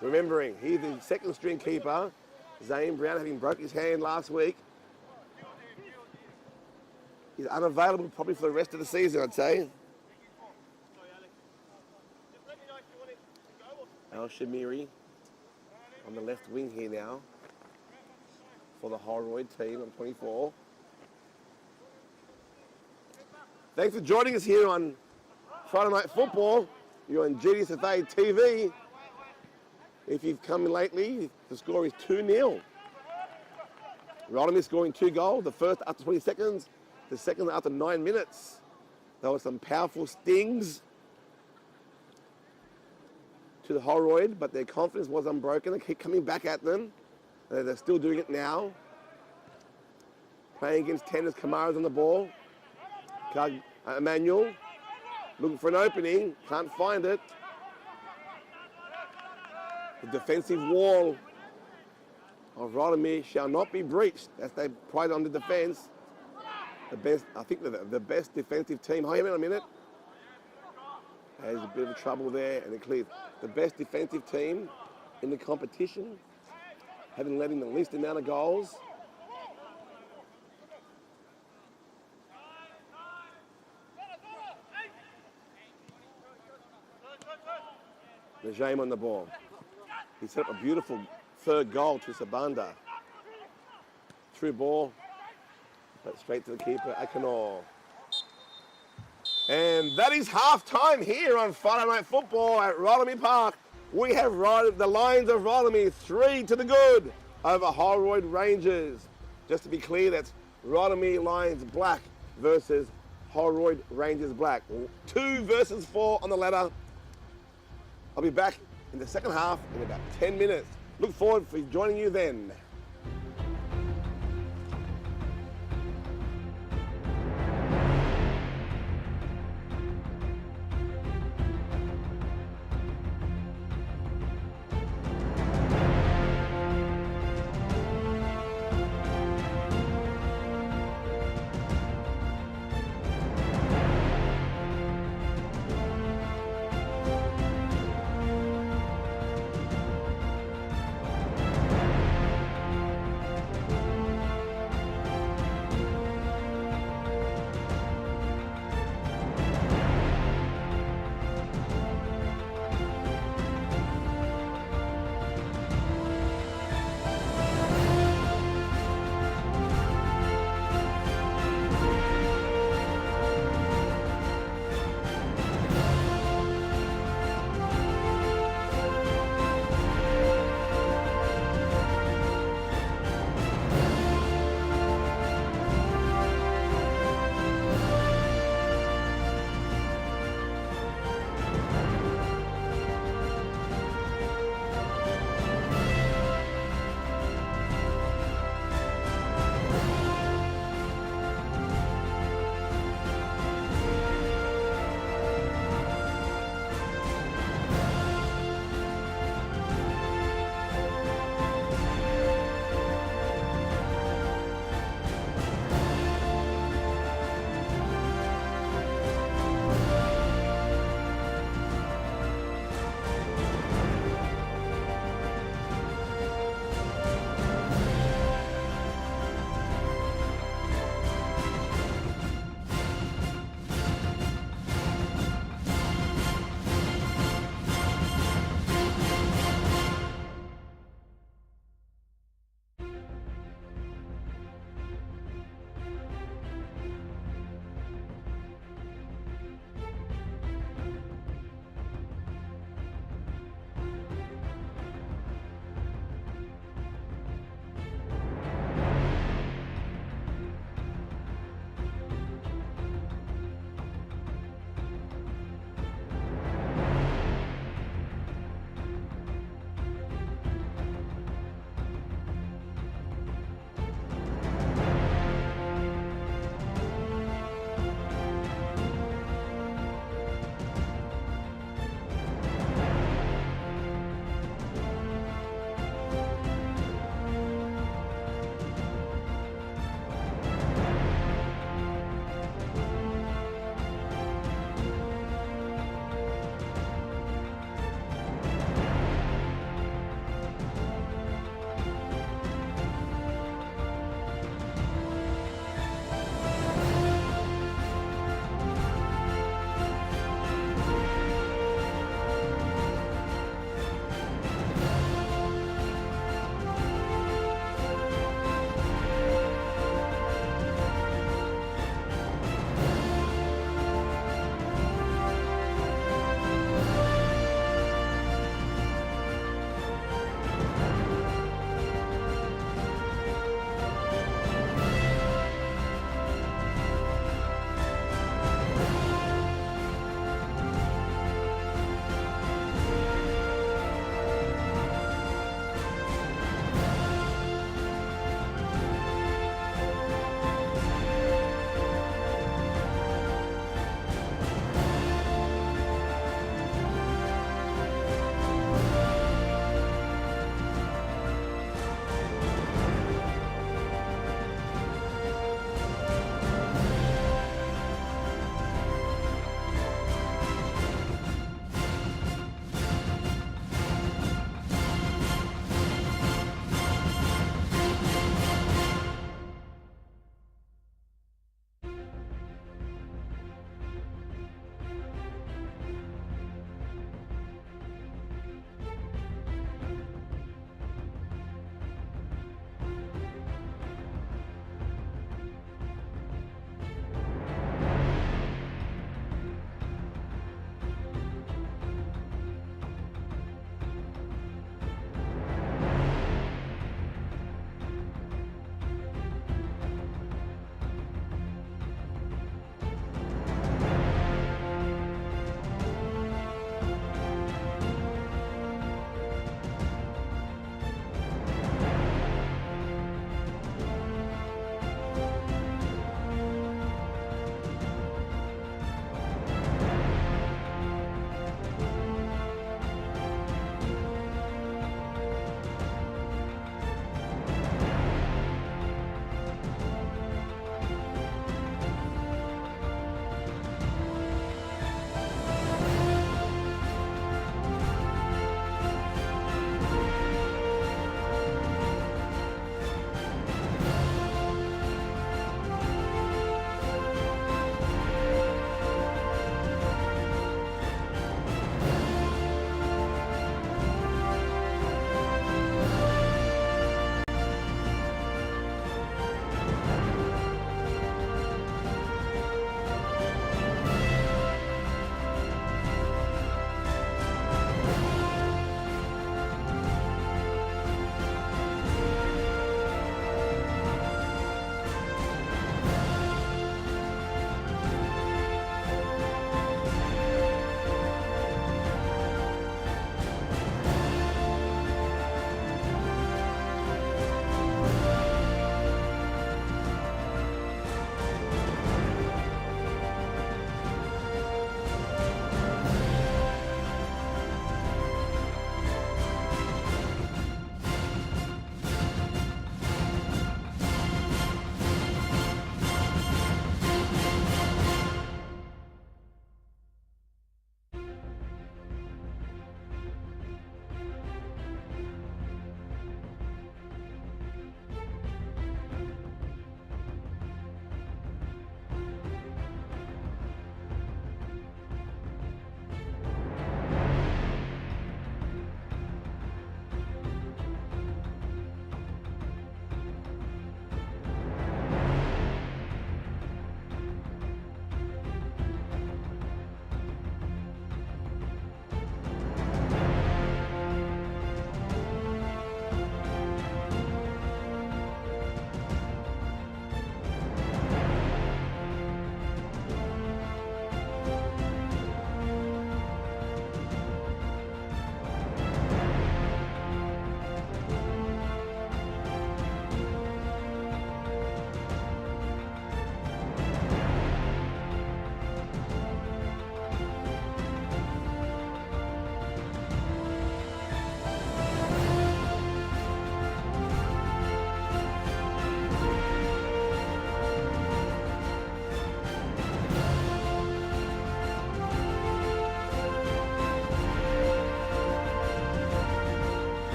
Remembering, he's the second string keeper. Zane Brown, having broke his hand last week. He's unavailable probably for the rest of the season, I'd say. Al Shamiri on the left wing here now for the Holroyd team on 24. Thanks for joining us here on Friday Night Football. You're on GDSFA TV. If you've come in lately, the score is 2-0. Rydalmere scoring 2 goals, the first after 20 seconds, the second after 9 minutes. There were some powerful stings to the Holroyd, but their confidence was unbroken. They keep coming back at them. They're still doing it now. Playing against 10 as Kamara's on the ball. Emmanuel looking for an opening, can't find it. The defensive wall of Rydalmere shall not be breached as they pride on the defence. The best, I think the best defensive team. Hold on a minute. There's a bit of trouble there, and it clears. The best defensive team in the competition, having let in the least amount of goals. Najim on the ball. He set up a beautiful third goal to Sabanda. Through ball, but straight to the keeper, Akanor. And that is half-time here on Friday Night Football at Rydalmere Park. We have the Lions of Rydalmere 3 to the good over Holroyd Rangers. Just to be clear, that's Rydalmere Lions Black versus Holroyd Rangers Black. 2 versus 4 on the ladder. I'll be back in the second half in about 10 minutes. Look forward for joining you then.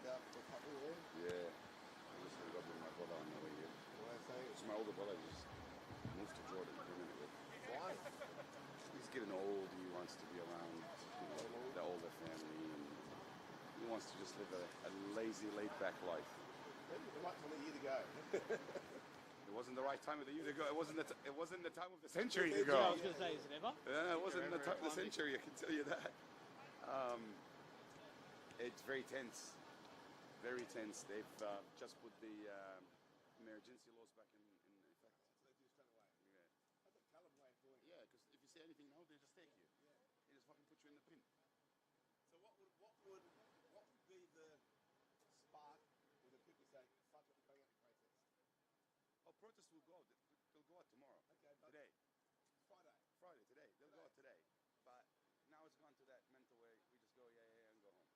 about the couple there? Yeah. I just hooked up with my brother on the way here. What are they So my older brother just moved to Jordan permanently. saying? Why? He's getting old. He wants to be around the older family, and he wants to just live a lazy, laid-back life. Maybe the right time of the year to go. It wasn't the right time of the year to go. It wasn't the time of the century to Yeah, I go. was going to say, is it ever? Yeah, it wasn't the time of the century. I can tell you that. It's very tense. Very tense. They've just put the emergency laws back in effect. So they do straight away. Yeah. That's a colored way of doing it. Yeah, because if you say anything now, they just take you. Yeah. They just fucking put you in the pin. So what would be the spark where the people say, fuck it, we're going out and protest? Oh, protests will go out. They'll go out tomorrow. Okay, but Today. Friday. Today. They'll go out today. But now it's gone to that mental way. We just go, yeah, and go home.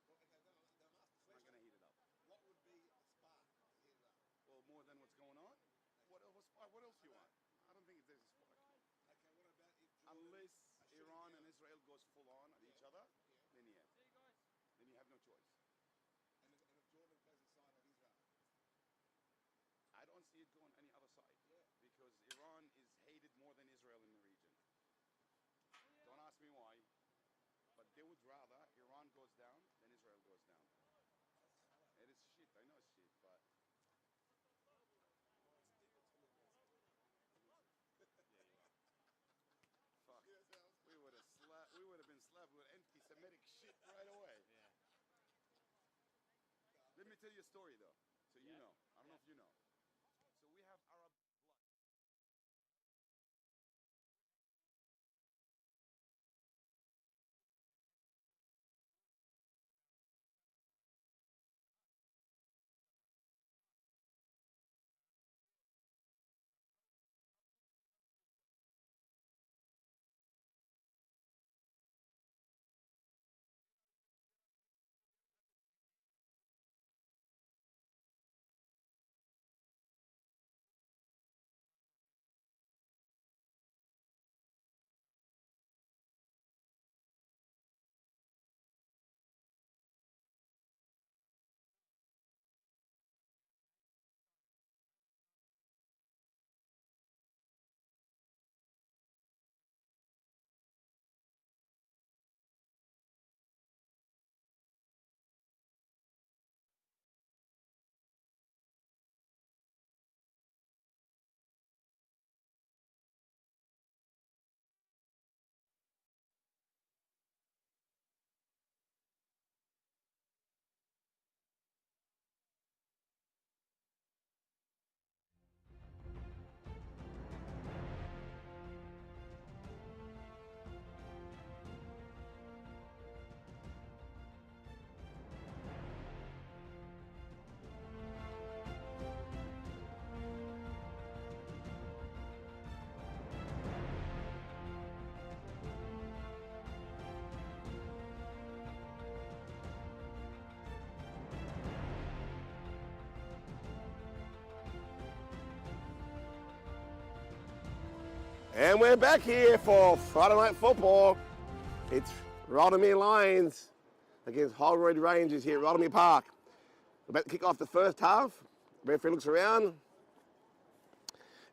Well, okay, then I'm asking I'm not going to heat it up. what would be a spark to heat it up? Well, more than what's going on? What else do you want? I don't think there's a spark. Okay, what about if Jordan, Unless Iran and Israel goes full on at each other, then yeah. See you guys. Then you have no choice. and if Jordan plays a side of Israel? I don't see it going any other side. Yeah. Because Iran is hated more than Israel in the region. Don't ask me why. But they would rather Iran goes down than Israel goes down. It is shit. I know it's shit, but fuck. We would have been slapped with anti-Semitic shit right away. Yeah. Let me tell you a story though, so you Yeah. know. I don't know if you know. So we have Arab blood. And we're back here for Friday Night Football. It's Rydalmere Lions against Holroyd Rangers here at Rydalmere Park. We're about to kick off the first half. Referee looks around.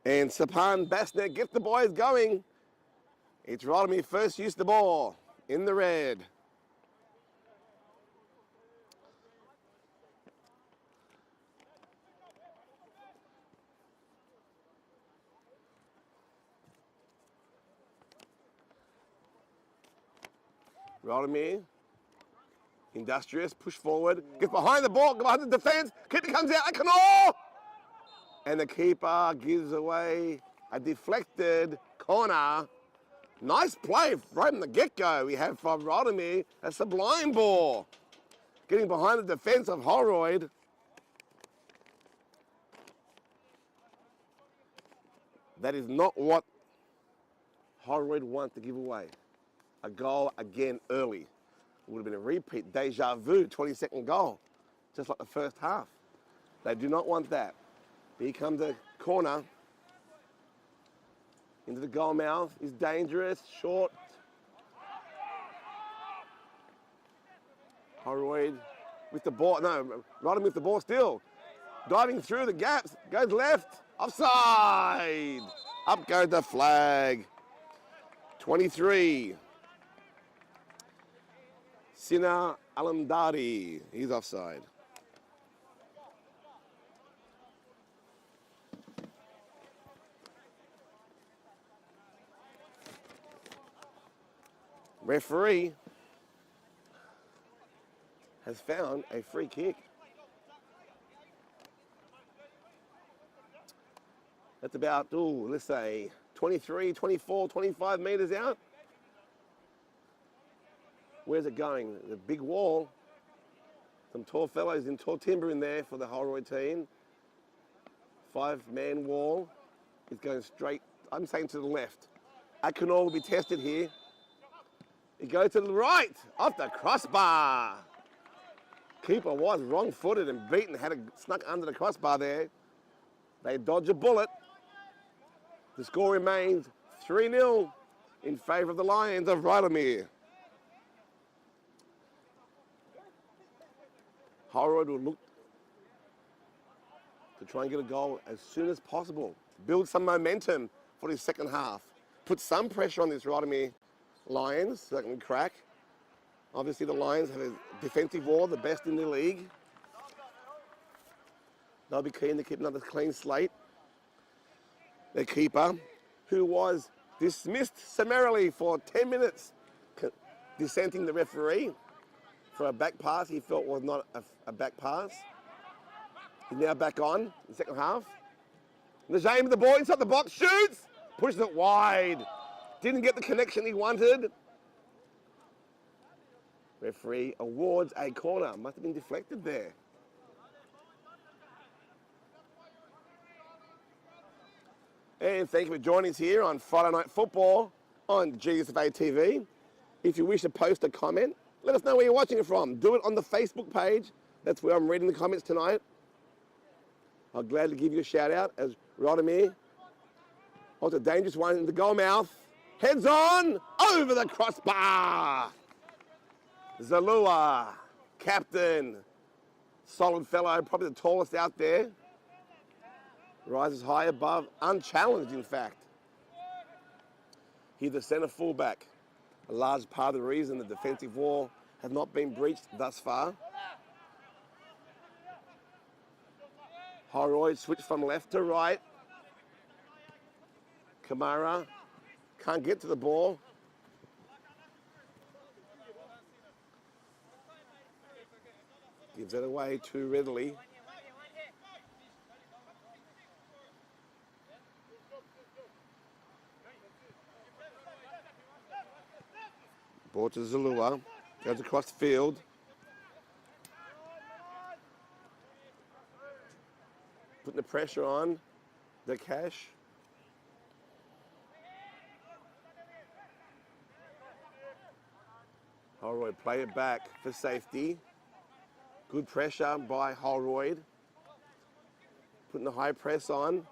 And Sapan Basnet gets the boys going. It's Rydalmere first use the ball in the red. Rydalmere, industrious, push forward, gets behind the ball, behind the defence, keeper comes out, Akanor! And the keeper gives away a deflected corner. Nice play right from the get-go. We have from Rydalmere a sublime ball. Getting behind the defence of Holroyd. That is not what Holroyd want to give away. A goal again early. Would have been a repeat, deja vu, 22nd goal. Just like the first half. They do not want that. Here comes the corner. Into the goal mouth. Is dangerous, short. Holroyd with the ball. No, Rydalmere with the ball still. Diving through the gaps. Goes left. Offside. Up goes the flag. 23. Sina Alamdari. He's offside. Referee has found a free kick. That's about, let's say 23, 24, 25 metres out. Where's it going? The big wall. Some tall fellows in tall timber in there for the Holroyd team. 5-man wall. It's going straight, I'm saying to the left. Akinor will be tested here. He goes to the right, off the crossbar. Keeper was wrong-footed and beaten, snuck under the crossbar there. They dodge a bullet. The score remains 3-0 in favour of the Lions of Rydalmere. Holroyd will look to try and get a goal as soon as possible. Build some momentum for his second half. Put some pressure on this Rydalmere Lions so they can crack. Obviously the Lions have a defensive wall, the best in the league. They'll be keen to keep another clean slate. Their keeper, who was dismissed summarily for 10 minutes, dissenting the referee for a back pass he felt was not a back pass. He's now back on in the second half. Najim with the ball inside the box, shoots, pushes it wide. Didn't get the connection he wanted. Referee awards a corner. Must have been deflected there. And thank you for joining us here on Friday Night Football on GSFA TV. If you wish to post a comment, let us know where you're watching it from. Do it on the Facebook page. That's where I'm reading the comments tonight. I'll gladly give you a shout out as Rydalmere. What's a dangerous one in the goal mouth. Heads on, over the crossbar. Zalua, captain, solid fellow, probably the tallest out there. Rises high above, unchallenged in fact. He's the centre fullback. A large part of the reason the defensive wall has not been breached thus far. Holroyd switched from left to right. Kamara can't get to the ball. Gives it away too readily. Ball to Zalua. Goes across the field. Putting the pressure on the Cash. Holroyd play it back for safety. Good pressure by Holroyd. Putting the high press on.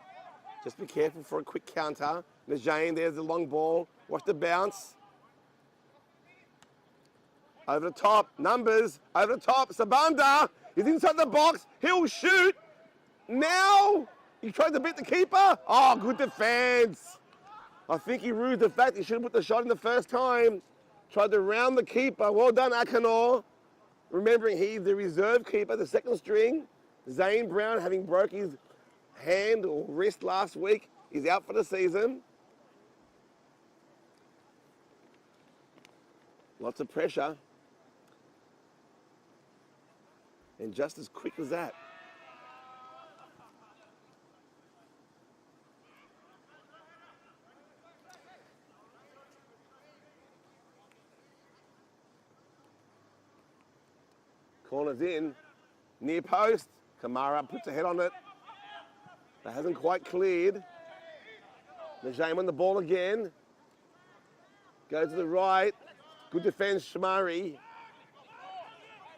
Just be careful for a quick counter. Najane, there's the long ball. Watch the bounce. Over the top, numbers, over the top, Sabanda is inside the box, he'll shoot. Now, he tried to beat the keeper. Oh, good defense. I think he rued the fact he should have put the shot in the first time. Tried to round the keeper, well done Akinor. Remembering he's the reserve keeper, the second string. Zane Brown, having broke his hand or wrist last week, is out for the season. Lots of pressure. And just as quick as that. Corners in, near post. Kamara puts a head on it. That hasn't quite cleared. Najame on the ball again. Goes to the right. Good defense, Shamari.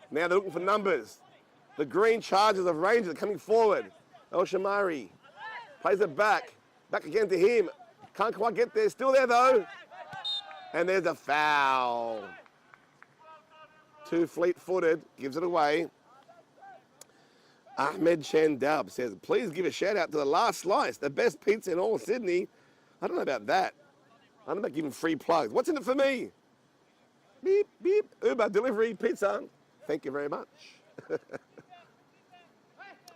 Now they're looking for numbers. The green Chargers of Rangers are coming forward. El Shamari plays it back. Back again to him. Can't quite get there. Still there though. And there's a foul. Too fleet-footed. Gives it away. Ahmed Chandab says, please give a shout out to the Last Slice, the best pizza in all of Sydney. I don't know about that. I don't know about giving free plugs. What's in it for me? Beep, beep, Uber delivery pizza. Thank you very much.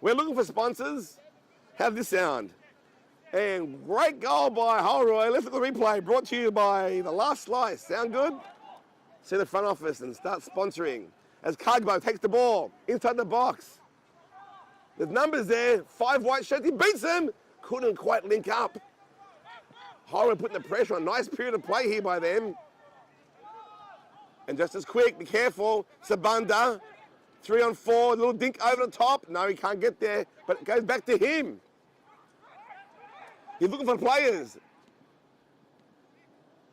We're looking for sponsors. How's this sound? And great goal by Holroyd. Let's look at the replay. Brought to you by the Last Slice. Sound good? See the front office and start sponsoring. As Kagbo takes the ball inside the box. There's numbers there. 5 white shirts. He beats them. Couldn't quite link up. Holroyd putting the pressure on. Nice period of play here by them. And just as quick, be careful. Sabunda, 3 on 4, little dink over the top. No, he can't get there, but it goes back to him. He's looking for players.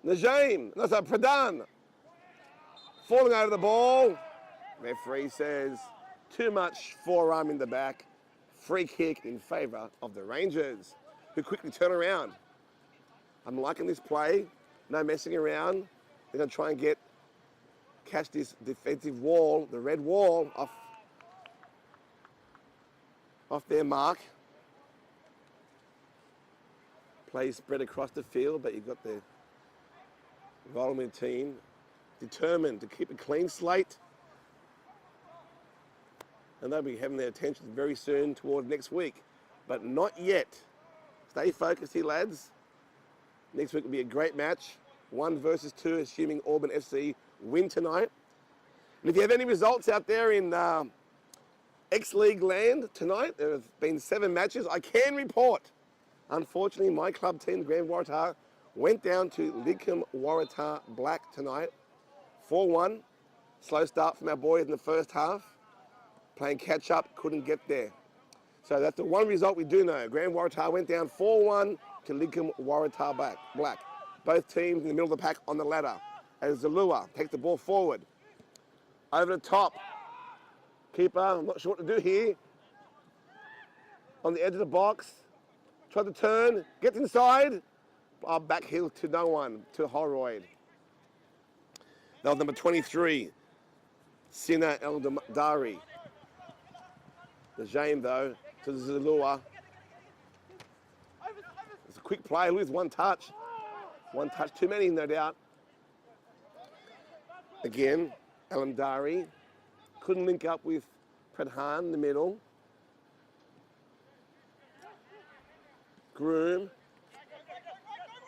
Najim, no, sorry, Pradhan. Falling over the ball. Referee says, too much forearm in the back. Free kick in favour of the Rangers, who quickly turn around. I'm liking this play. No messing around. They're going to try and catch this defensive wall, the red wall, off their mark. Play spread across the field, but you've got the Rydalmere team determined to keep a clean slate. And they'll be having their attention very soon toward next week, but not yet. Stay focused here, lads. Next week will be a great match. 1 versus 2, assuming Auburn FC win tonight. And if you have any results out there in X-League land tonight, there have been 7 matches. I can report, unfortunately, my club team, Grand Waratah, went down to Lidcombe Waratah Black tonight. 4-1. Slow start from our boys in the first half. Playing catch-up, couldn't get there. So that's the one result we do know. Grand Waratah went down 4-1 to Lidcombe Waratah Black. Both teams in the middle of the pack on the ladder. As Zalua takes the ball forward. Over the top. Keeper, I'm not sure what to do here. On the edge of the box. Tried to turn, gets inside. Back heel to no one, to Holroyd. That was number 23, Sina Eldari. The James, though, to Zalua. It's a quick play, lose 1 touch. 1 touch too many, no doubt. Again, Eldari couldn't link up with Pradhan in the middle. Groom.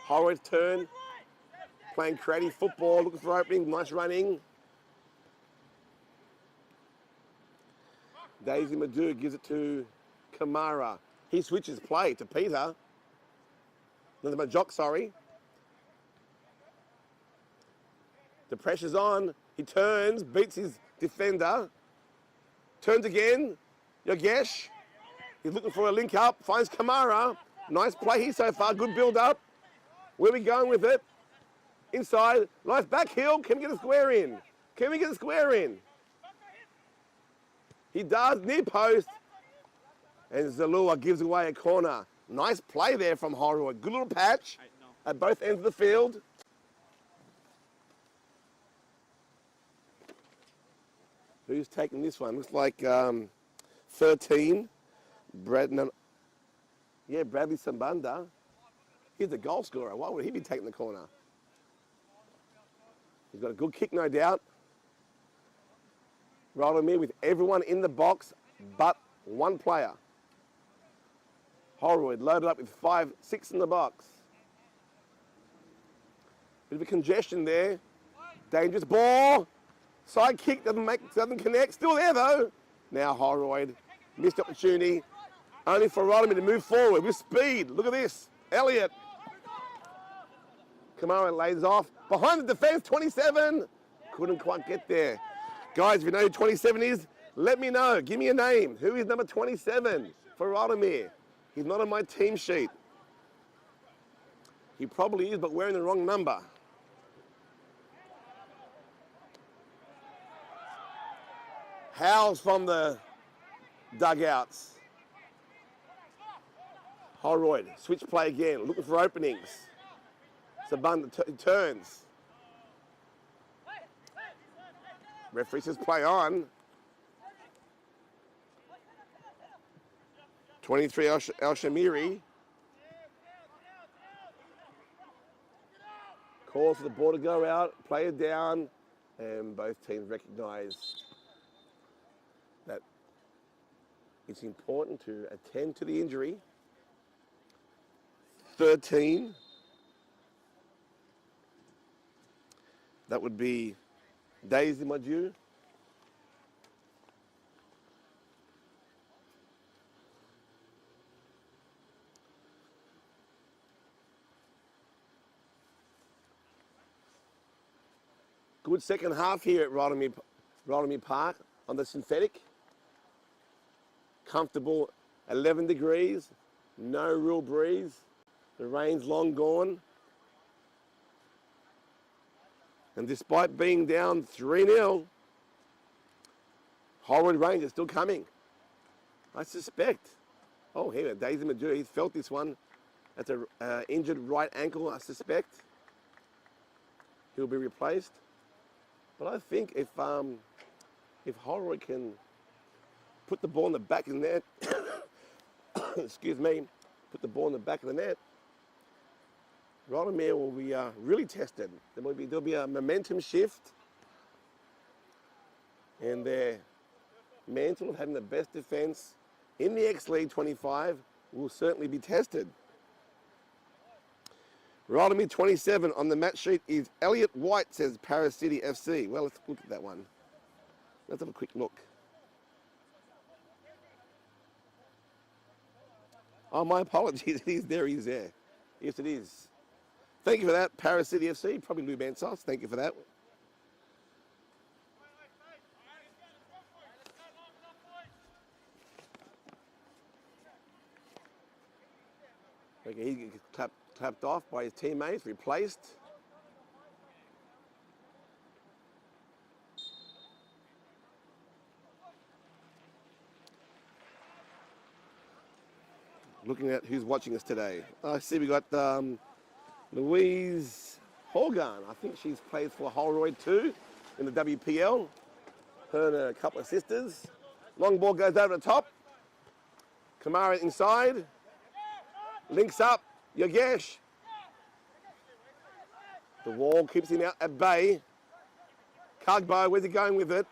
Holroyd's turn. Playing creative football, looking for opening, nice running. Daisy Madu gives it to Kamara. He switches play to Peter. Another Majok, sorry. The pressure's on. He turns, beats his defender. Turns again. Yogesh. He's looking for a link up. Finds Kamara. Nice play here so far. Good build up. Where are we going with it? Inside. Nice back heel. Can we get a square in? Can we get a square in? He does. Near post. And Zalua gives away a corner. Nice play there from Holroyd. Good little patch at both ends of the field. Who's taking this one? Looks like 13. Bradley Sambanda. He's the goal scorer. Why would he be taking the corner? He's got a good kick, no doubt. Rydalmere with everyone in the box but 1 player. Holroyd loaded up with 5, 6 in the box. Bit of a congestion there. Dangerous ball. Side kick doesn't connect. Still there though. Now Holroyd. Missed opportunity. Only for Rydalmere to move forward with speed. Look at this. Elliott. Kamara lays off. Behind the defence, 27. Couldn't quite get there. Guys, if you know who 27 is, let me know. Give me a name. Who is number 27 for Rydalmere? He's not on my team sheet. He probably is, but wearing the wrong number. Howls from the dugouts. Holroyd, switch play again, looking for openings. Sabunda turns. Referee says play on. 23 El Shamiri. Calls for the ball to go out, play it down, and both teams recognise that it's important to attend to the injury. 13. That would be Daisy Maju. Good second half here at Rydalmere Park on the synthetic. Comfortable 11 degrees, no real breeze. The rain's long gone. And despite being down 3-0, Holroyd rain is still coming. I suspect. Oh, here, Daisy Maju, he's felt this one. That's an injured right ankle, I suspect. He'll be replaced. But I think if Holroyd can put the ball in the back of the net, excuse me, put the ball in the back of the net, Rydalmere will be really tested. There'll be a momentum shift, and their mantle of having the best defence in the X-League 25 will certainly be tested. Rydalmere 27 on the match sheet is Elliot White, says Paris City FC. Well, let's look at that one. Let's have a quick look. Oh, my apologies. It is there, he's there. Yes, it is. Thank you for that, Paris City FC. Probably Lou Bensos. Thank you for that. Okay, he gets clapped off by his teammates, replaced. Looking at who's watching us today. I see we got Louise Horgan. I think she's played for Holroyd too in the WPL. Her and a couple of sisters. Long ball goes over the top. Kamara inside. Links up. Yogesh. The wall keeps him out at bay. Kagbo, where's he going with it?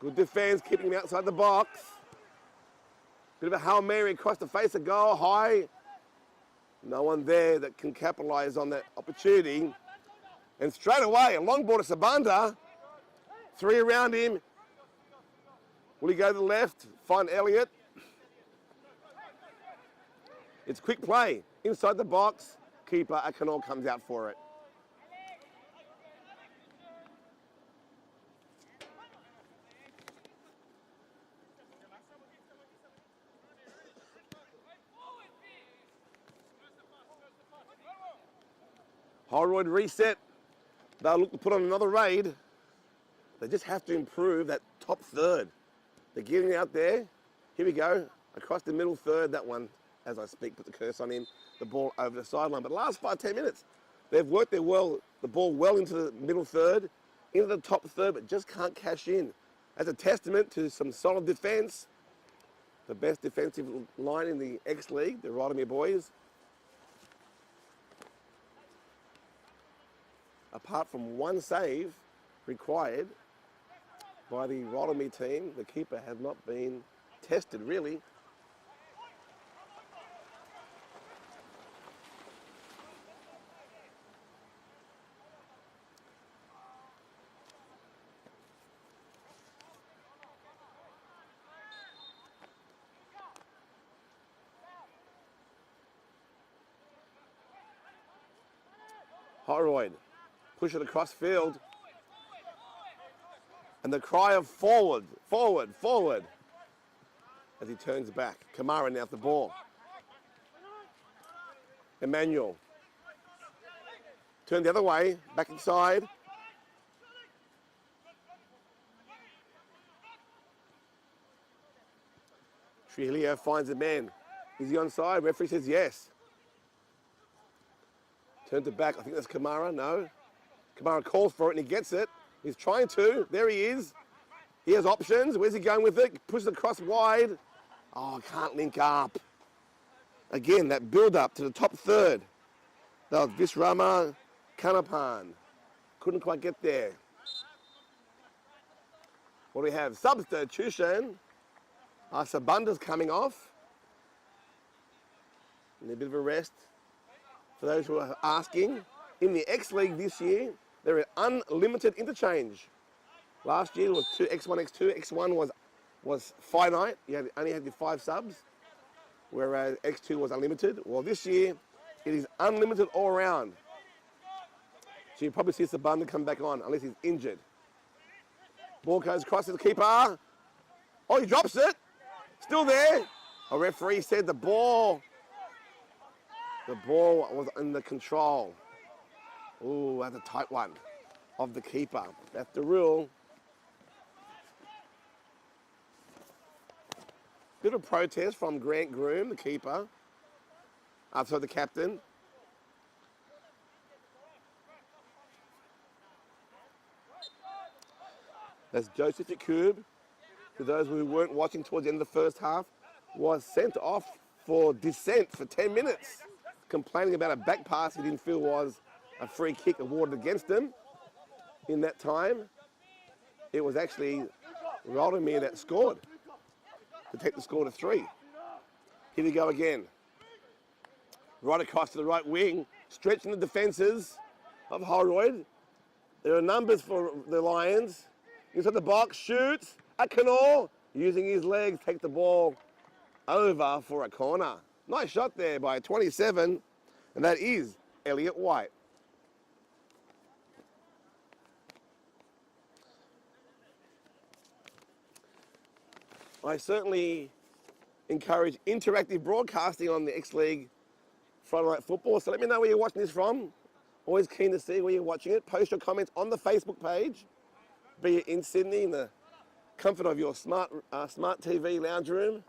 Good defence, keeping him outside the box. Bit of a Hail Mary across the face of goal, high. No one there that can capitalise on that opportunity. And straight away, a long ball to Sabanda. 3 around him. Will he go to the left? Find Elliott. It's quick play. Inside the box. Keeper Akanor comes out for it. Holroyd reset. They'll look to put on another raid. They just have to improve that top third. They're getting out there. Here we go. Across the middle third. That one, as I speak, put the curse on him. The ball over the sideline. But the last 5-10 minutes, they've worked the ball well into the middle third, into the top third, but just can't cash in. As a testament to some solid defence. The best defensive line in the X-League, the Rydalmere boys. Apart from one save required by the Rydalmere team, the keeper has not been tested really. Holroyd. Push it across field. And the cry of forward, forward, forward. As he turns back. Kamara now at the ball. Emmanuel. Turn the other way. Back inside. Trujillo finds a man. Is he onside? Referee says yes. Turns it back. I think that's Kamara. No. Kamara calls for it and he gets it. He's trying to. There he is. He has options. Where's he going with it? Pushes it across wide. Oh, can't link up. Again, that build-up to the top third. That was Visrama Kanapan. Couldn't quite get there. What do we have? Substitution. Sabunda's coming off. Need a bit of a rest. For those who are asking, in the X League this year, there is unlimited interchange. Last year was X1, X2. X1 was finite. You only had your 5 subs, whereas X2 was unlimited. Well, this year, it is unlimited all around. So you probably see Sabunda come back on, unless he's injured. Ball goes across to the keeper. Oh, he drops it. Still there. A referee said the ball was in the control. Ooh, that's a tight one of the keeper. That's the rule. Bit of protest from Grant Groom, the keeper. So the captain. That's Joseph Yakub. For those who weren't watching towards the end of the first half, was sent off for dissent for 10 minutes, complaining about a back pass he didn't feel was a free kick awarded against him. In that time, it was actually Rydalmere that scored to take the score to 3. Here we go again. Right across to the right wing, stretching the defences of Holroyd. There are numbers for the Lions. Inside the box, shoots. Akinor, using his legs, take the ball over for a corner. Nice shot there by 27, and that is Elliot White. I certainly encourage interactive broadcasting on the X-League Friday Night Football, so let me know where you're watching this from. Always keen to see where you're watching it. Post your comments on the Facebook page, be it in Sydney, in the comfort of your smart TV lounge room.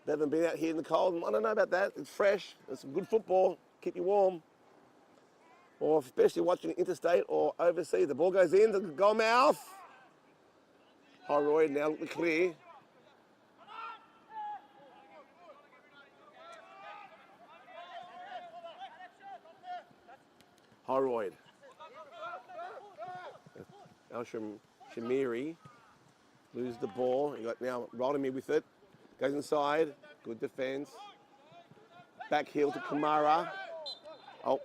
Better than being out here in the cold. I don't know about that. It's fresh. It's some good football. Keep you warm. Or especially watching interstate or overseas. The ball goes in, the goal mouth. Holroyd now looking clear. Holroyd. Shamiri loses the ball. You got now Rydalmere with it. Goes inside. Good defence. Back heel to Kamara. Oh.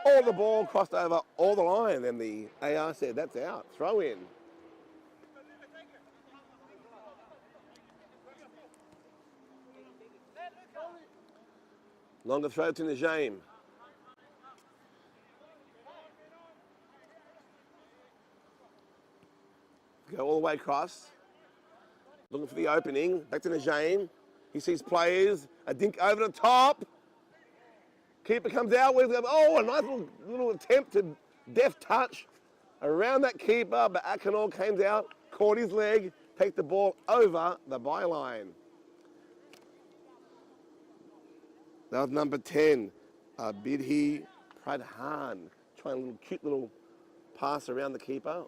All the ball crossed over all the line. And the AR said that's out. Throw in. Longer throw to Najim. Go all the way across. Looking for the opening. Back to Najim. He sees players. A dink over the top. Keeper comes out with them. Oh, a nice little attempt to deft touch around that keeper. But Akinor came out, caught his leg, take the ball over the byline. That was number 10, Bidhi Pradhan. Trying a little cute little pass around the keeper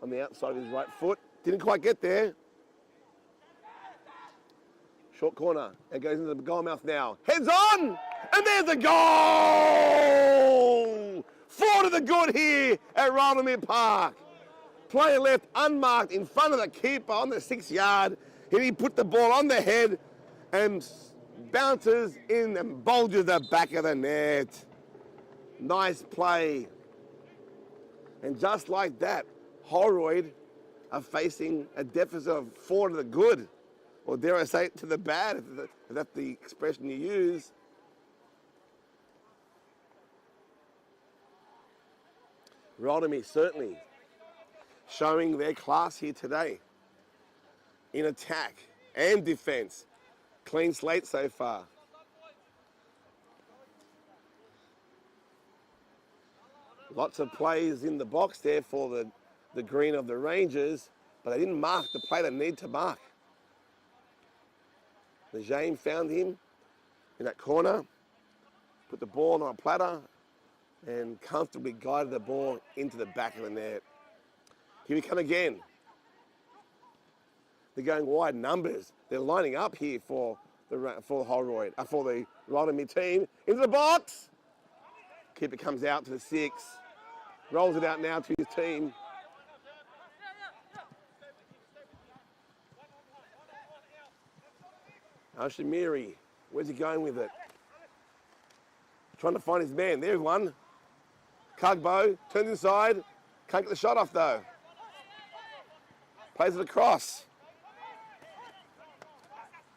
on the outside of his right foot. Didn't quite get there. Short corner. It goes into the goal mouth now. Heads on! And there's the goal! 4 to the good here at Rydalmere Park. Player left unmarked in front of the keeper on the 6 yard. He put the ball on the head and bounces in and bulges the back of the net. Nice play. And just like that, Holroyd are facing a deficit of 4 to the good, or dare I say, to the bad, if that's the expression you use. Rydalmere certainly showing their class here today in attack and defence. Clean slate so far. Lots of plays in the box there for the green of the Rangers, but they didn't mark the play they need to mark. Najim found him in that corner, put the ball on a platter, and comfortably guided the ball into the back of the net. Here we come again. They're going wide numbers. They're lining up here for Holroyd, for the Rydalmere team. Into the box. Keeper comes out to the 6. Rolls it out now to his team. Al-Shamiri, where's he going with it? Trying to find his man. There's one. Kugbo turns inside. Can't get the shot off though. Plays it across.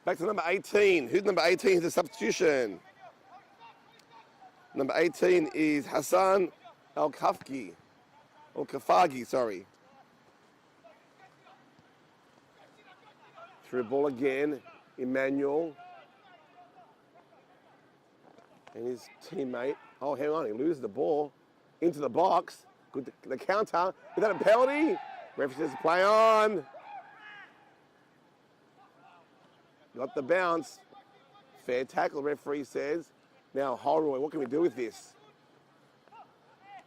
Back to number 18. Who's number 18? He's a substitution. Number 18 is Hassan Al-Kafagi. Al-Kafagi, sorry. Through ball again. Emmanuel. And his teammate. Oh, hang on. He loses the ball into the box. Good. The counter. Is that a penalty? Referee says play on. Got the bounce. Fair tackle, referee says. Now, Holroyd, what can we do with this?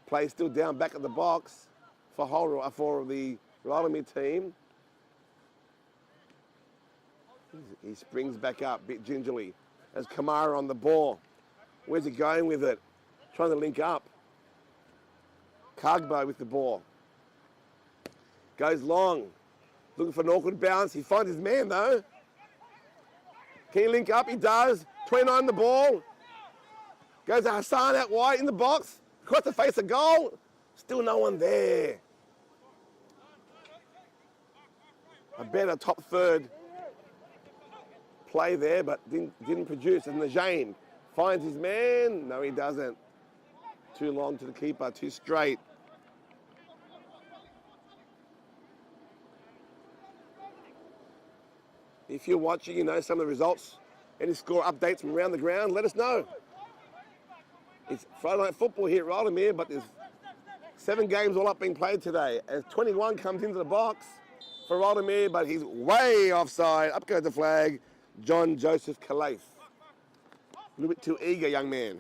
Play still down back at the box for Holroyd, for the Rydalmere team. He springs back up a bit gingerly as Kamara on the ball. Where's he going with it? Trying to link up. Kugbo with the ball. Goes long. Looking for an awkward bounce. He finds his man though. Can he link up? He does. 29 the ball. Goes to Hassan out wide in the box. Across the face of goal. Still no one there. A better top third play there, but didn't produce. And Najane finds his man. No, he doesn't. Too long to the keeper. Too straight. If you're watching, you know some of the results, any score updates from around the ground, let us know. It's Friday night football here at Rydalmere, but there's 7 games all up being played today. As 21 comes into the box for Rydalmere, but he's way offside. Up goes the flag. John Joseph Calaith. A little bit too eager, young man.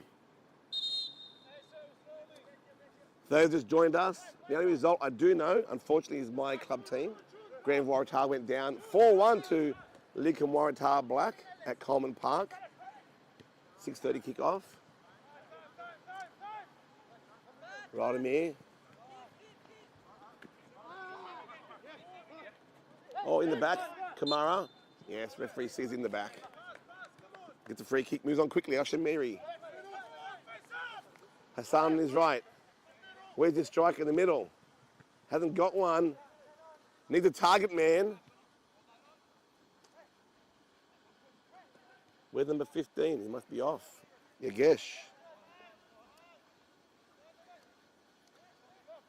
Those just joined us. The only result I do know, unfortunately, is my club team. Grand Waratah went down 4-1 to Leakham Waratah Black at Coleman Park. 6:30 kick-off. Rydalmere. Oh, in the back, Kamara. Yes, referee sees in the back. Gets a free kick, moves on quickly, Al-Shamiri. Hassan on his right. Where's this strike in the middle? Hasn't got one. Needs a target man. Where's number 15? He must be off. Yagesh.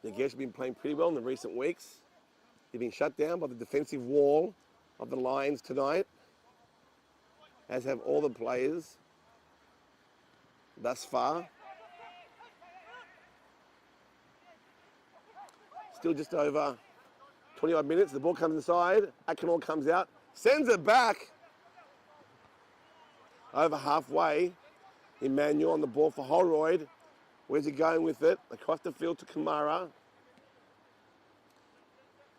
Yagesh has been playing pretty well in the recent weeks. He's been shut down by the defensive wall of the Lions tonight, as have all the players thus far. Still just over 20-odd minutes. The ball comes inside. Akinor comes out, sends it back. Over halfway. Emmanuel on the ball for Holroyd. Where's he going with it? Across the field to Kamara.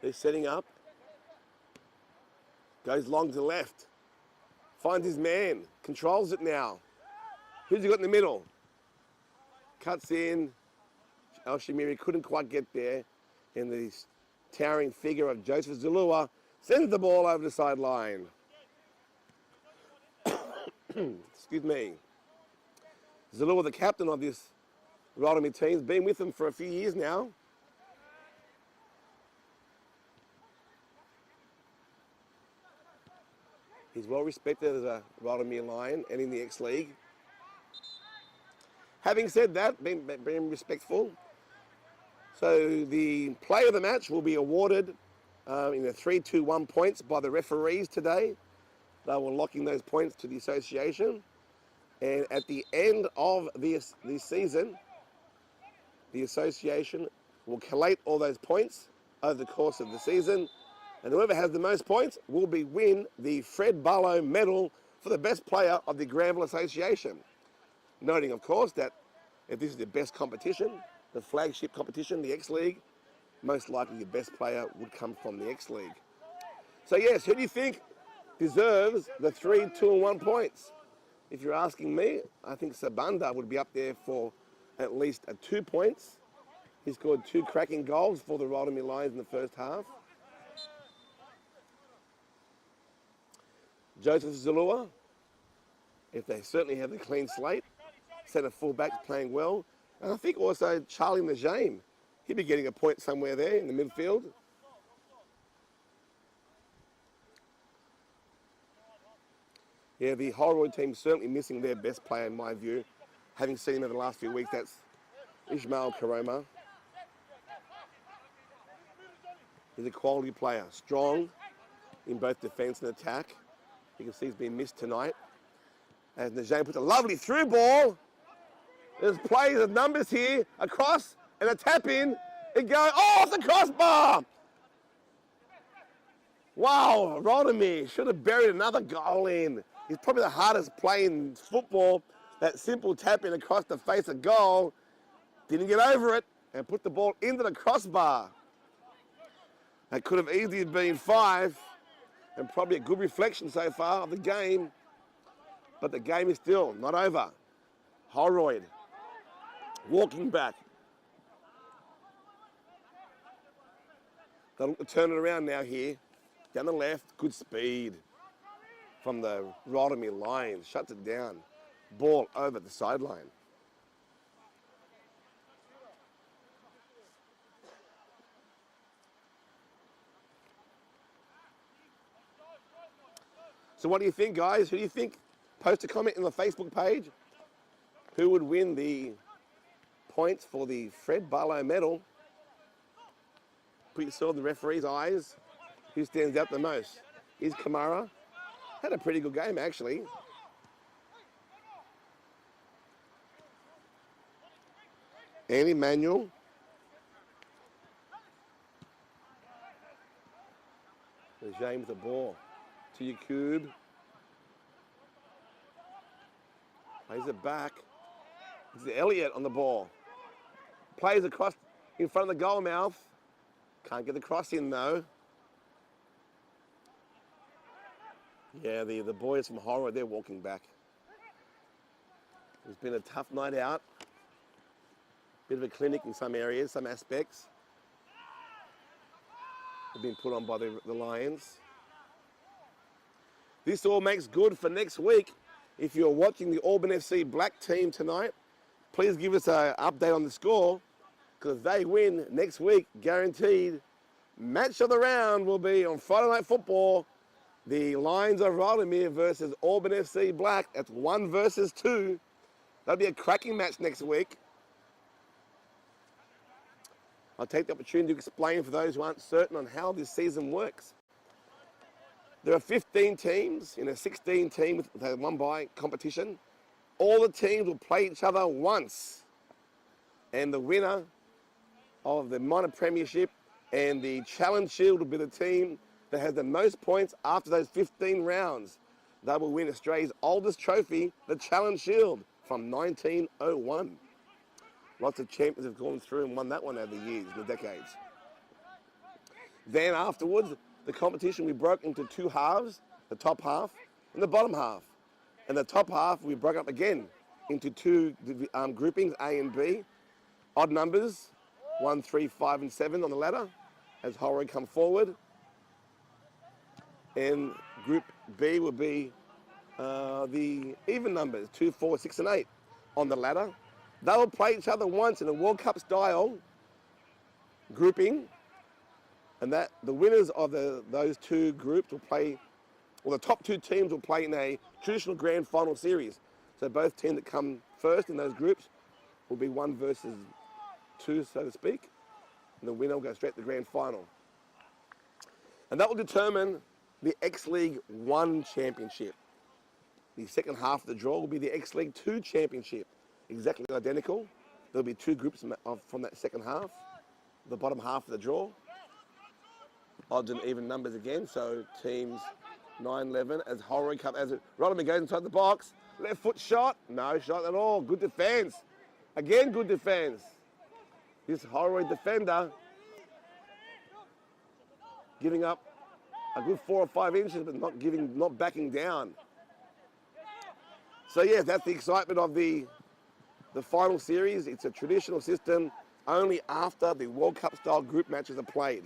They're setting up. Goes long to the left. Finds his man. Controls it now. Who's he got in the middle? Cuts in. Al-Shamiri couldn't quite get there. And the towering figure of Joseph Zulua sends the ball over the sideline. Excuse me. Zulua, the captain of this Rydalmere team, has been with them for a few years now. He's well respected as a Rydalmere Lion and in the X-League. Having said that, being respectful, so the player of the match will be awarded in the 3-2-1 points by the referees today. They were locking those points to the association. And at the end of this season, the association will collate all those points over the course of the season. And whoever has the most points will win the Fred Barlow Medal for the best player of the Granville Association. Noting, of course, that if this is the best competition, the flagship competition, the X-League, most likely the best player would come from the X-League. So yes, who do you think deserves the 3, 2 and 1 points? If you're asking me, I think Sabanda would be up there for at least 2 points. He scored 2 cracking goals for the Rydalmere Lions in the first half. Joseph Zalua, if they certainly have a clean slate, centre fullbacks playing well. And I think also Charlie Najame, he'd be getting a point somewhere there in the midfield. Yeah, the Holroyd team certainly missing their best player in my view. Having seen him over the last few weeks, that's Ismail Karoma. He's a quality player, strong in both defence and attack. You can see he's been missed tonight. As Najame puts a lovely through ball. There's plays and numbers here, across and a tap in. It goes off the crossbar. Wow, Rydalmere should have buried another goal in. He's probably the hardest play in football. That simple tap in across the face of goal. Didn't get over it and put the ball into the crossbar. That could have easily been 5 and probably a good reflection so far of the game. But the game is still not over. Holroyd walking back. They'll look to turn it around now here. Down the left, good speed from the Rydalmere Lions. Shuts it down. Ball over the sideline. So what do you think, guys? Who do you think? Post a comment in the Facebook page. Who would win the points for the Fred Barlow medal? Put yourself in the referee's eyes. Who stands out the most? Is Kamara. Had a pretty good game, actually. And Emmanuel. There's James the ball. To Yakub. Plays it back. It's Elliott on the ball. Plays across in front of the goal mouth. Can't get the cross in though. Yeah, the boys from Holroyd, they're walking back. It's been a tough night out. Bit of a clinic in some areas, some aspects. Have been put on by the Lions. This all makes good for next week. If you're watching the Auburn FC Black team tonight, please give us an update on the score, because if they win next week, guaranteed, match of the round will be on Friday Night Football. The Lions of Rydalmere versus Auburn FC Black. That's 1 versus 2. That'll be a cracking match next week. I'll take the opportunity to explain for those who aren't certain on how this season works. There are 15 teams in a 16-team with a one-bye competition. All the teams will play each other once. And the winner of the minor premiership and the Challenge Shield will be the team that has the most points after those 15 rounds. They will win Australia's oldest trophy, the Challenge Shield, from 1901. Lots of champions have gone through and won that one over the years, the decades. Then afterwards, the competition we broke into 2 halves, the top half and the bottom half. And the top half we broke up again into 2 groupings, A and B. Odd numbers, 1, 3, 5 and 7 on the ladder as Holroyd come forward. And Group B will be the even numbers, 2, 4, 6 and 8 on the ladder. They will play each other once in a World Cup style grouping, and that the winners of those 2 groups will play, or the top 2 teams will play in a traditional grand final series. So both teams that come first in those groups will be 1 versus 2, so to speak, and the winner will go straight to the grand final. And that will determine the X-League 1 championship. The second half of the draw will be the X-League 2 championship. Exactly identical. There'll be 2 groups from that second half. The bottom half of the draw. Odds and even numbers again. So teams 9, 11 as Holroyd Cup, as Rydalmere goes inside the box. Left foot shot. No shot at all. Good defence. Again, good defence. This Holroyd defender giving up a good 4 or 5 inches, but not backing down. So yeah, that's the excitement of the final series. It's a traditional system only after the World Cup style group matches are played.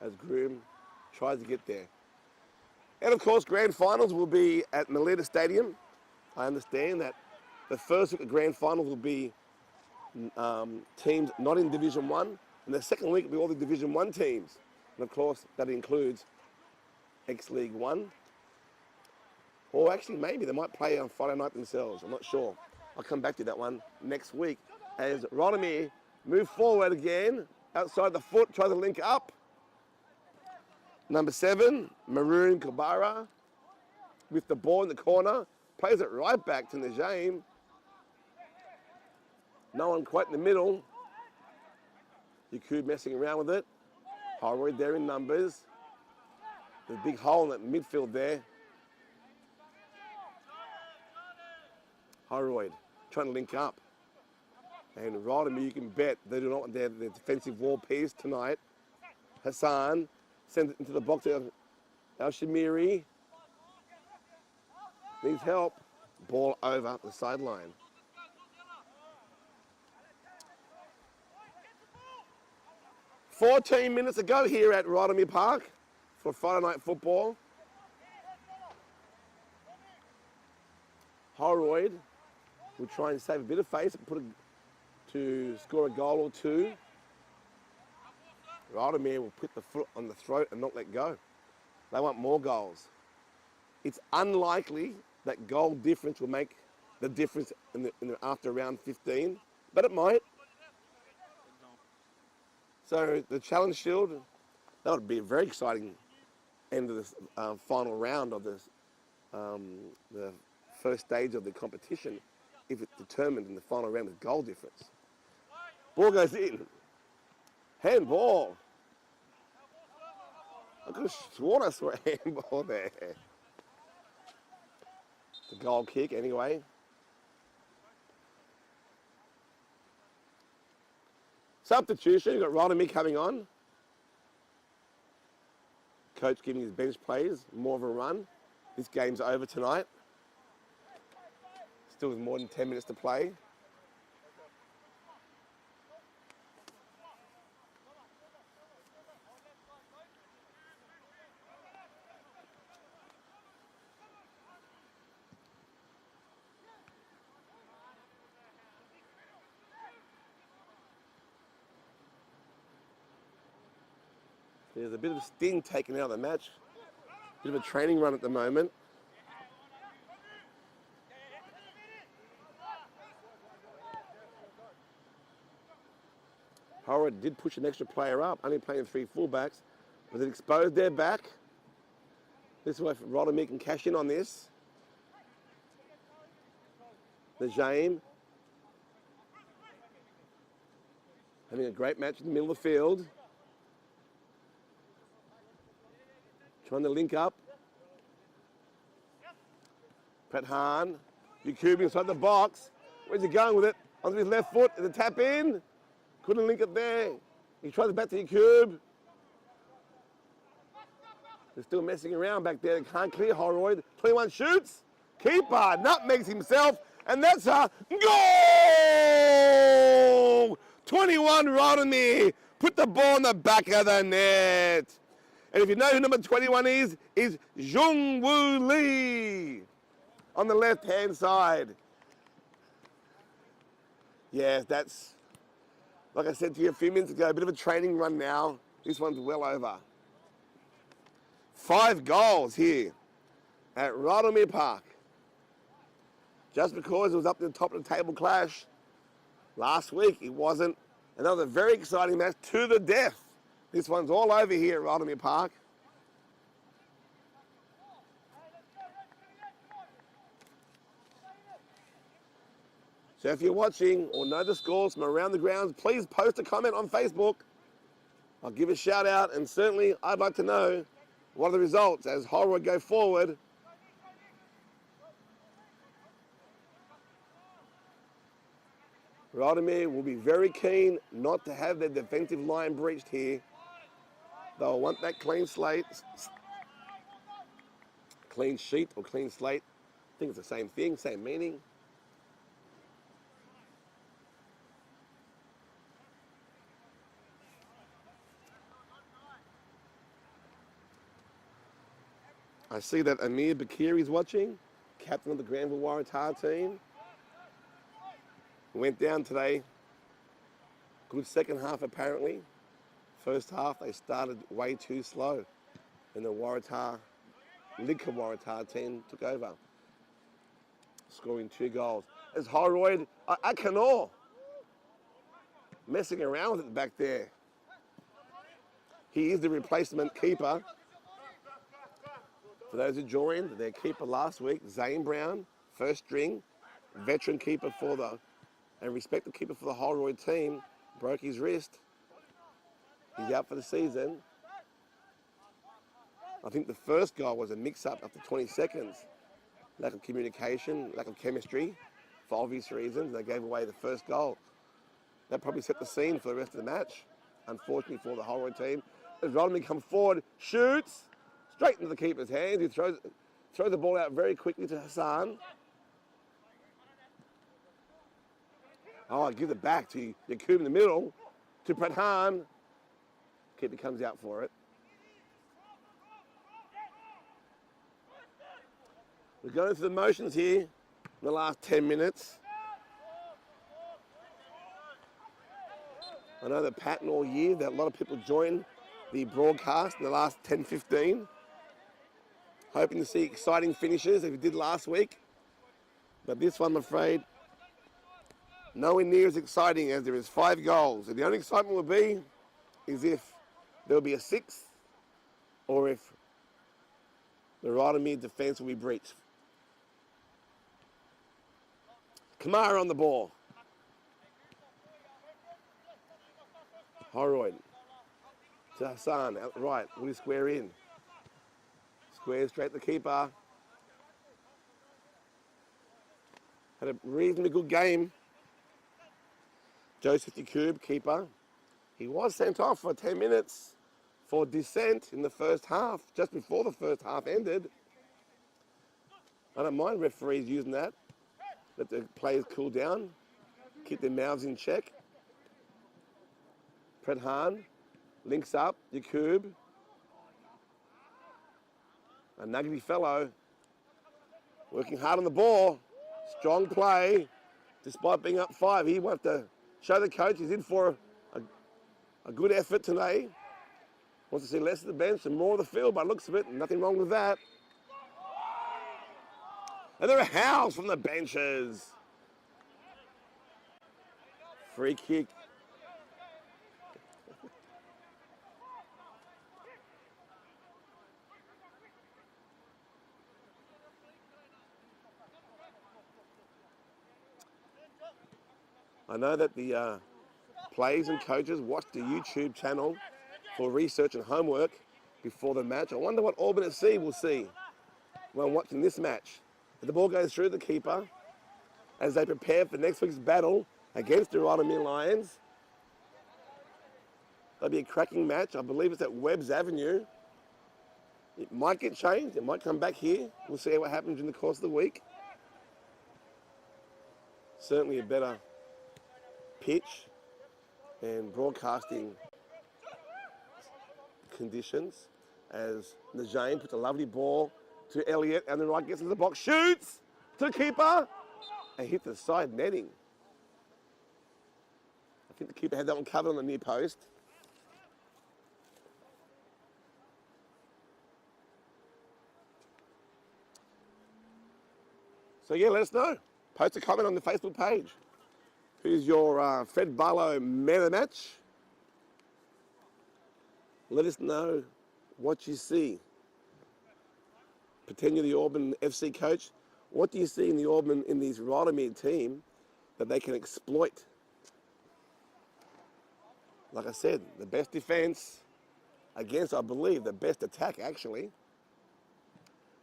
As Groom tries to get there. And of course, grand finals will be at Melita Stadium. I understand that the first week of grand finals will be teams not in Division 1, and the second week will be all the Division 1 teams. And of course, that includes X-League 1. Or actually, maybe they might play on Friday night themselves. I'm not sure. I'll come back to that one next week as Rydalmere move forward again. Outside the foot, try to link up. Number 7, Maroon Kabara with the ball in the corner. Plays it right back to Najim. No one quite in the middle. Yakub messing around with it. Holroyd there in numbers. The big hole in that midfield there. Holroyd trying to link up. And Rydalmere, you can bet they do not want their defensive wall piece tonight. Hassan sends it into the box of Al-Shamiri. Needs help. Ball over the sideline. "14 minutes ago here at Rydalmere Park for Friday night football. Holroyd will try and save a bit of face and to score a goal or two. Rydalmere will put the foot on the throat and not let go. They want more goals. It's unlikely that goal difference will make the difference after round 15, but it might. So the Challenge Shield, that would be a very exciting end of this final round of this, the first stage of the competition, if it's determined in the final round with goal difference. Ball goes in. Handball. I could have sworn I saw a handball there. The goal kick anyway. Substitution, you've got Rydalmere coming on. Coach giving his bench players more of a run. This game's over tonight. Still with more than 10 minutes to play. There's a bit of sting taken out of the match. Bit of a training run at the moment. Holroyd did push an extra player up, only playing 3 fullbacks, but it exposed their back. This way Rydalmere can cash in on this. Najim having a great match in the middle of the field. Trying to link up. Prathan. Yakub inside the box. Where's he going with it? Onto his left foot. Is it tap in? Couldn't link it there. He tries it back to Yakub. They're still messing around back there. They can't clear Holroyd. 21 shoots. Keeper nutmegs himself. And that's a goal! 21 Rydalmere. Put the ball in the back of the net. And if you know who number 21 is Jungwoo Lee on the left-hand side. Yeah, that's, like I said to you a few minutes ago, a bit of a training run now. This one's well over. 5 goals here at Rydalmere Park. Just because it was up to the top of the table clash last week, it wasn't. And that was a very exciting match to the death. This one's all over here at Rydalmere Park. So if you're watching or know the scores from around the grounds, please post a comment on Facebook. I'll give a shout out, and certainly I'd like to know what are the results as Holroyd go forward. Rydalmere will be very keen not to have their defensive line breached here. They'll want that clean slate, clean sheet or clean slate. I think it's the same thing, same meaning. I see that Amir Bakiri is watching, captain of the Granville Waratah team. Went down today. Good second half apparently. First half they started way too slow, and the Lidcombe Waratah team took over, scoring 2 goals. As Holroyd at Canor, messing around with it back there. He is the replacement keeper. For those who joined, their keeper last week, Zane Brown, first string, veteran keeper and respected keeper for the Holroyd team, broke his wrist. He's out for the season. I think the first goal was a mix-up after 20 seconds. Lack of communication, lack of chemistry, for obvious reasons. They gave away the first goal. That probably set the scene for the rest of the match, unfortunately for the Holroyd team. As Rydalmere comes forward, shoots, straight into the keeper's hands. He throws the ball out very quickly to Hassan. Oh, give it back to Yakub in the middle, to Pradhan. Keeper comes out for it. We're going through the motions here in the last 10 minutes. I know the pattern all year that a lot of people join the broadcast in the last 10, 15. Hoping to see exciting finishes as we did last week. But this one, I'm afraid, nowhere near as exciting as there is 5 goals. And the only excitement will be is if there will be a 6th or if the Rydalmere defence will be breached. Kamara on the ball. Holroyd to Hassan, out right, will he square in? Square straight to the keeper. Had a reasonably good game. Joseph Yakub, keeper. He was sent off for 10 minutes for dissent in the first half, just before the first half ended. I don't mind referees using that. Let the players cool down, keep their mouths in check. Pradhan links up, Yakub. A nuggety fellow, working hard on the ball. Strong play, despite being up 5. He wants to show the coach he's in for a good effort today. Wants to see less of the bench and more of the field by the looks of it. Nothing wrong with that. And there are howls from the benches. Free kick. I know that the players and coaches watch the YouTube channel for research and homework before the match. I wonder what Auburn FC will see when watching this match. If the ball goes through the keeper as they prepare for next week's battle against the Rydalmere Lions. That'll be a cracking match. I believe it's at Webbs Avenue. It might get changed. It might come back here. We'll see what happens in the course of the week. Certainly a better pitch and broadcasting conditions as Najane puts a lovely ball to Elliott and then right gets into the box, shoots to the keeper and hit the side netting. I think the keeper had that one covered on the near post. So yeah, let us know. Post a comment on the Facebook page. Who's your Fred Barlow man of the match? Let us know what you see. Pretend you're the Auburn FC coach. What do you see in the Auburn, in these Rydalmere team that they can exploit? Like I said, the best defense against, I believe, the best attack actually.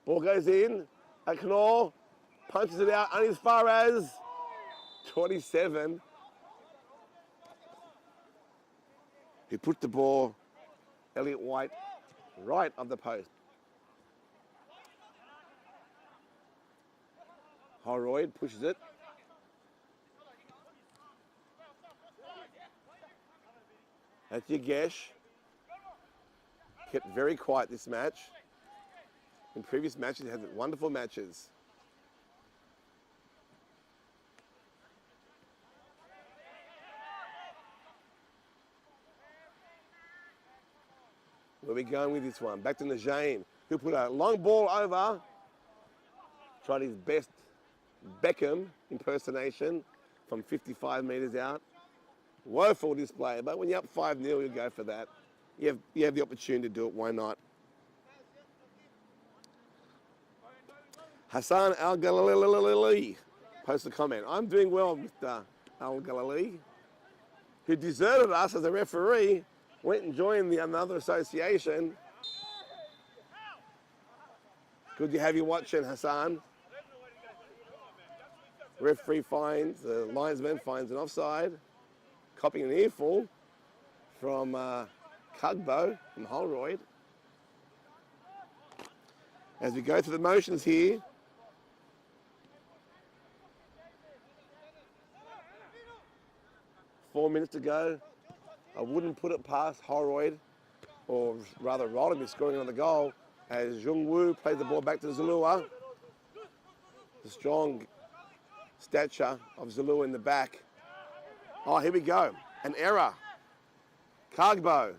Ball goes in. Akinor punches it out only as far as 27. who put the ball, Elliot White, right of the post. Holroyd pushes it. That's Yagesh. Kept very quiet this match. In previous matches, he had wonderful matches. Where are we going with this one? Back to Najane, who put a long ball over. Tried his best Beckham impersonation from 55 metres out. Woeful display, but when you're up 5-0, you go for that. You have the opportunity to do it, why not? Hassan Al-Ghalili posts a comment. I'm doing well, Mr. Al-Ghalili, who deserted us as a referee, went and joined another association. Good to have you watching, Hassan. Referee finds, the linesman finds an offside. Copying an earful from Cugbo from Holroyd. As we go through the motions here, four minutes to go. I wouldn't put it past Holroyd, or rather Rydalmere scoring another goal, as Jungwoo plays the ball back to Zalua. The strong stature of Zalua in the back. Oh, here we go. An error. Cugbo.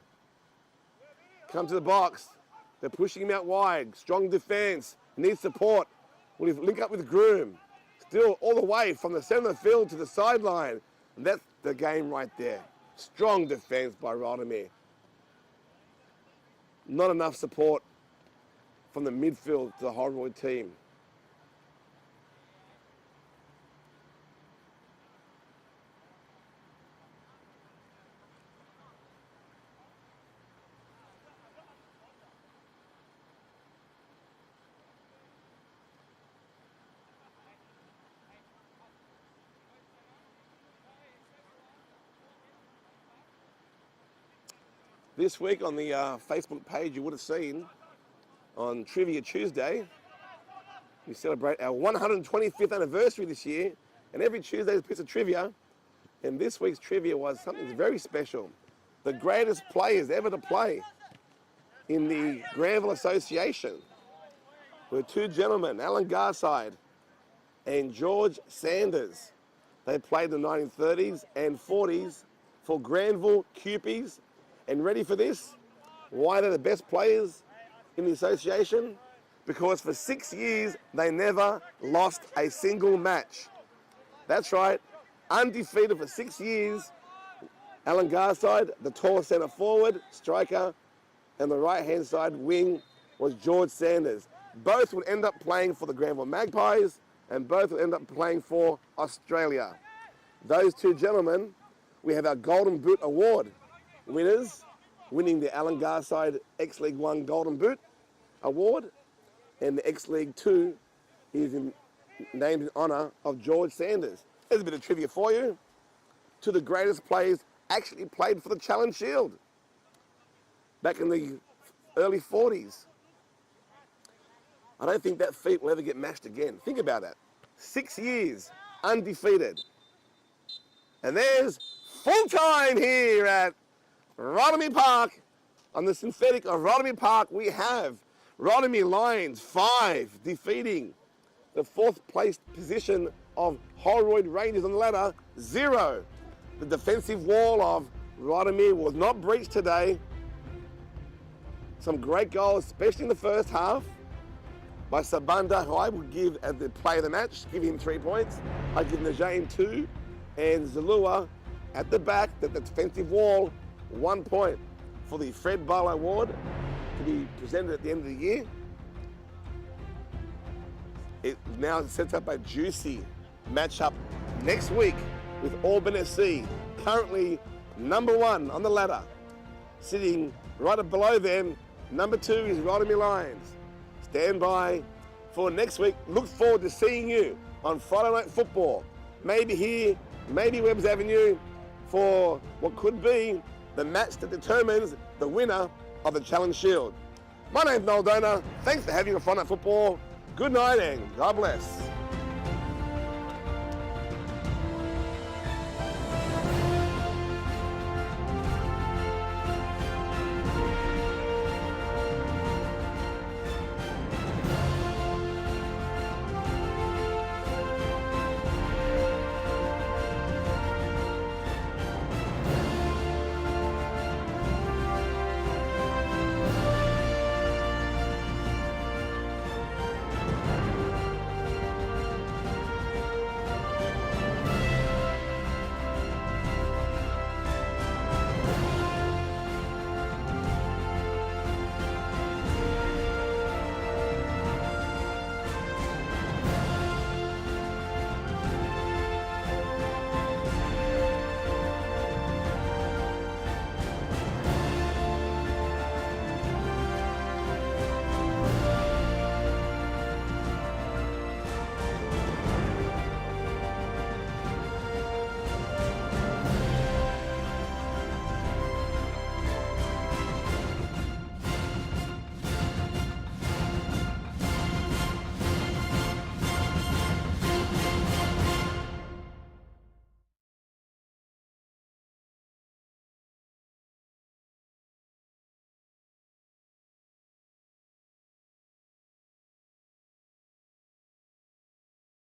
Come to the box. They're pushing him out wide. Strong defense. Needs support. Will he link up with Groom? Still all the way from the centre of the field to the sideline. And that's the game right there. Strong defense by Rydalmere. Not enough support from the midfield to the Holroyd team. This week on the Facebook page, you would have seen on Trivia Tuesday, we celebrate our 125th anniversary this year, and every Tuesday is a piece of trivia. And this week's trivia was something very special. The greatest players ever to play in the Granville Association were two gentlemen, Alan Garside and George Sanders. They played in the 1930s and 40s for Granville Cupies. And ready for this? Why they're the best players in the association? Because for 6 years, they never lost a single match. That's right, undefeated for 6 years. Alan Garside, the tall centre forward, striker, and the right-hand side wing was George Sanders. Both would end up playing for the Granville Magpies, and both would end up playing for Australia. Those two gentlemen, we have our Golden Boot Award winners, winning the Alan Garside X-League 1 Golden Boot Award, and the X-League 2 is named in honour of George Sanders. There's a bit of trivia for you. Two of the greatest players actually played for the Challenge Shield back in the early 40s. I don't think that feat will ever get matched again. Think about that. 6 years, undefeated. And there's full time here at Rydalmere Park. On the synthetic of Rydalmere Park, we have Rydalmere Lions 5 defeating the 4th placed position of Holroyd Rangers on the ladder 0. The defensive wall of Rydalmere was not breached today. Some great goals, especially in the first half, by Sabunda, who I would give as the player of the match, give him 3 points. I'd give Najane 2, and Zalua at the back, the defensive wall, 1 point for the Fred Barlow Award to be presented at the end of the year. It now sets up a juicy matchup next week with Auburn SC, currently number 1 on the ladder. Sitting right below them, number 2 is Rydalmere Lions. Stand by for next week. Look forward to seeing you on Friday Night Football. Maybe here, maybe Webbs Avenue, for what could be the match that determines the winner of the Challenge Shield. My name's Noel Donor. Thanks for having a fun at football. Good night and God bless.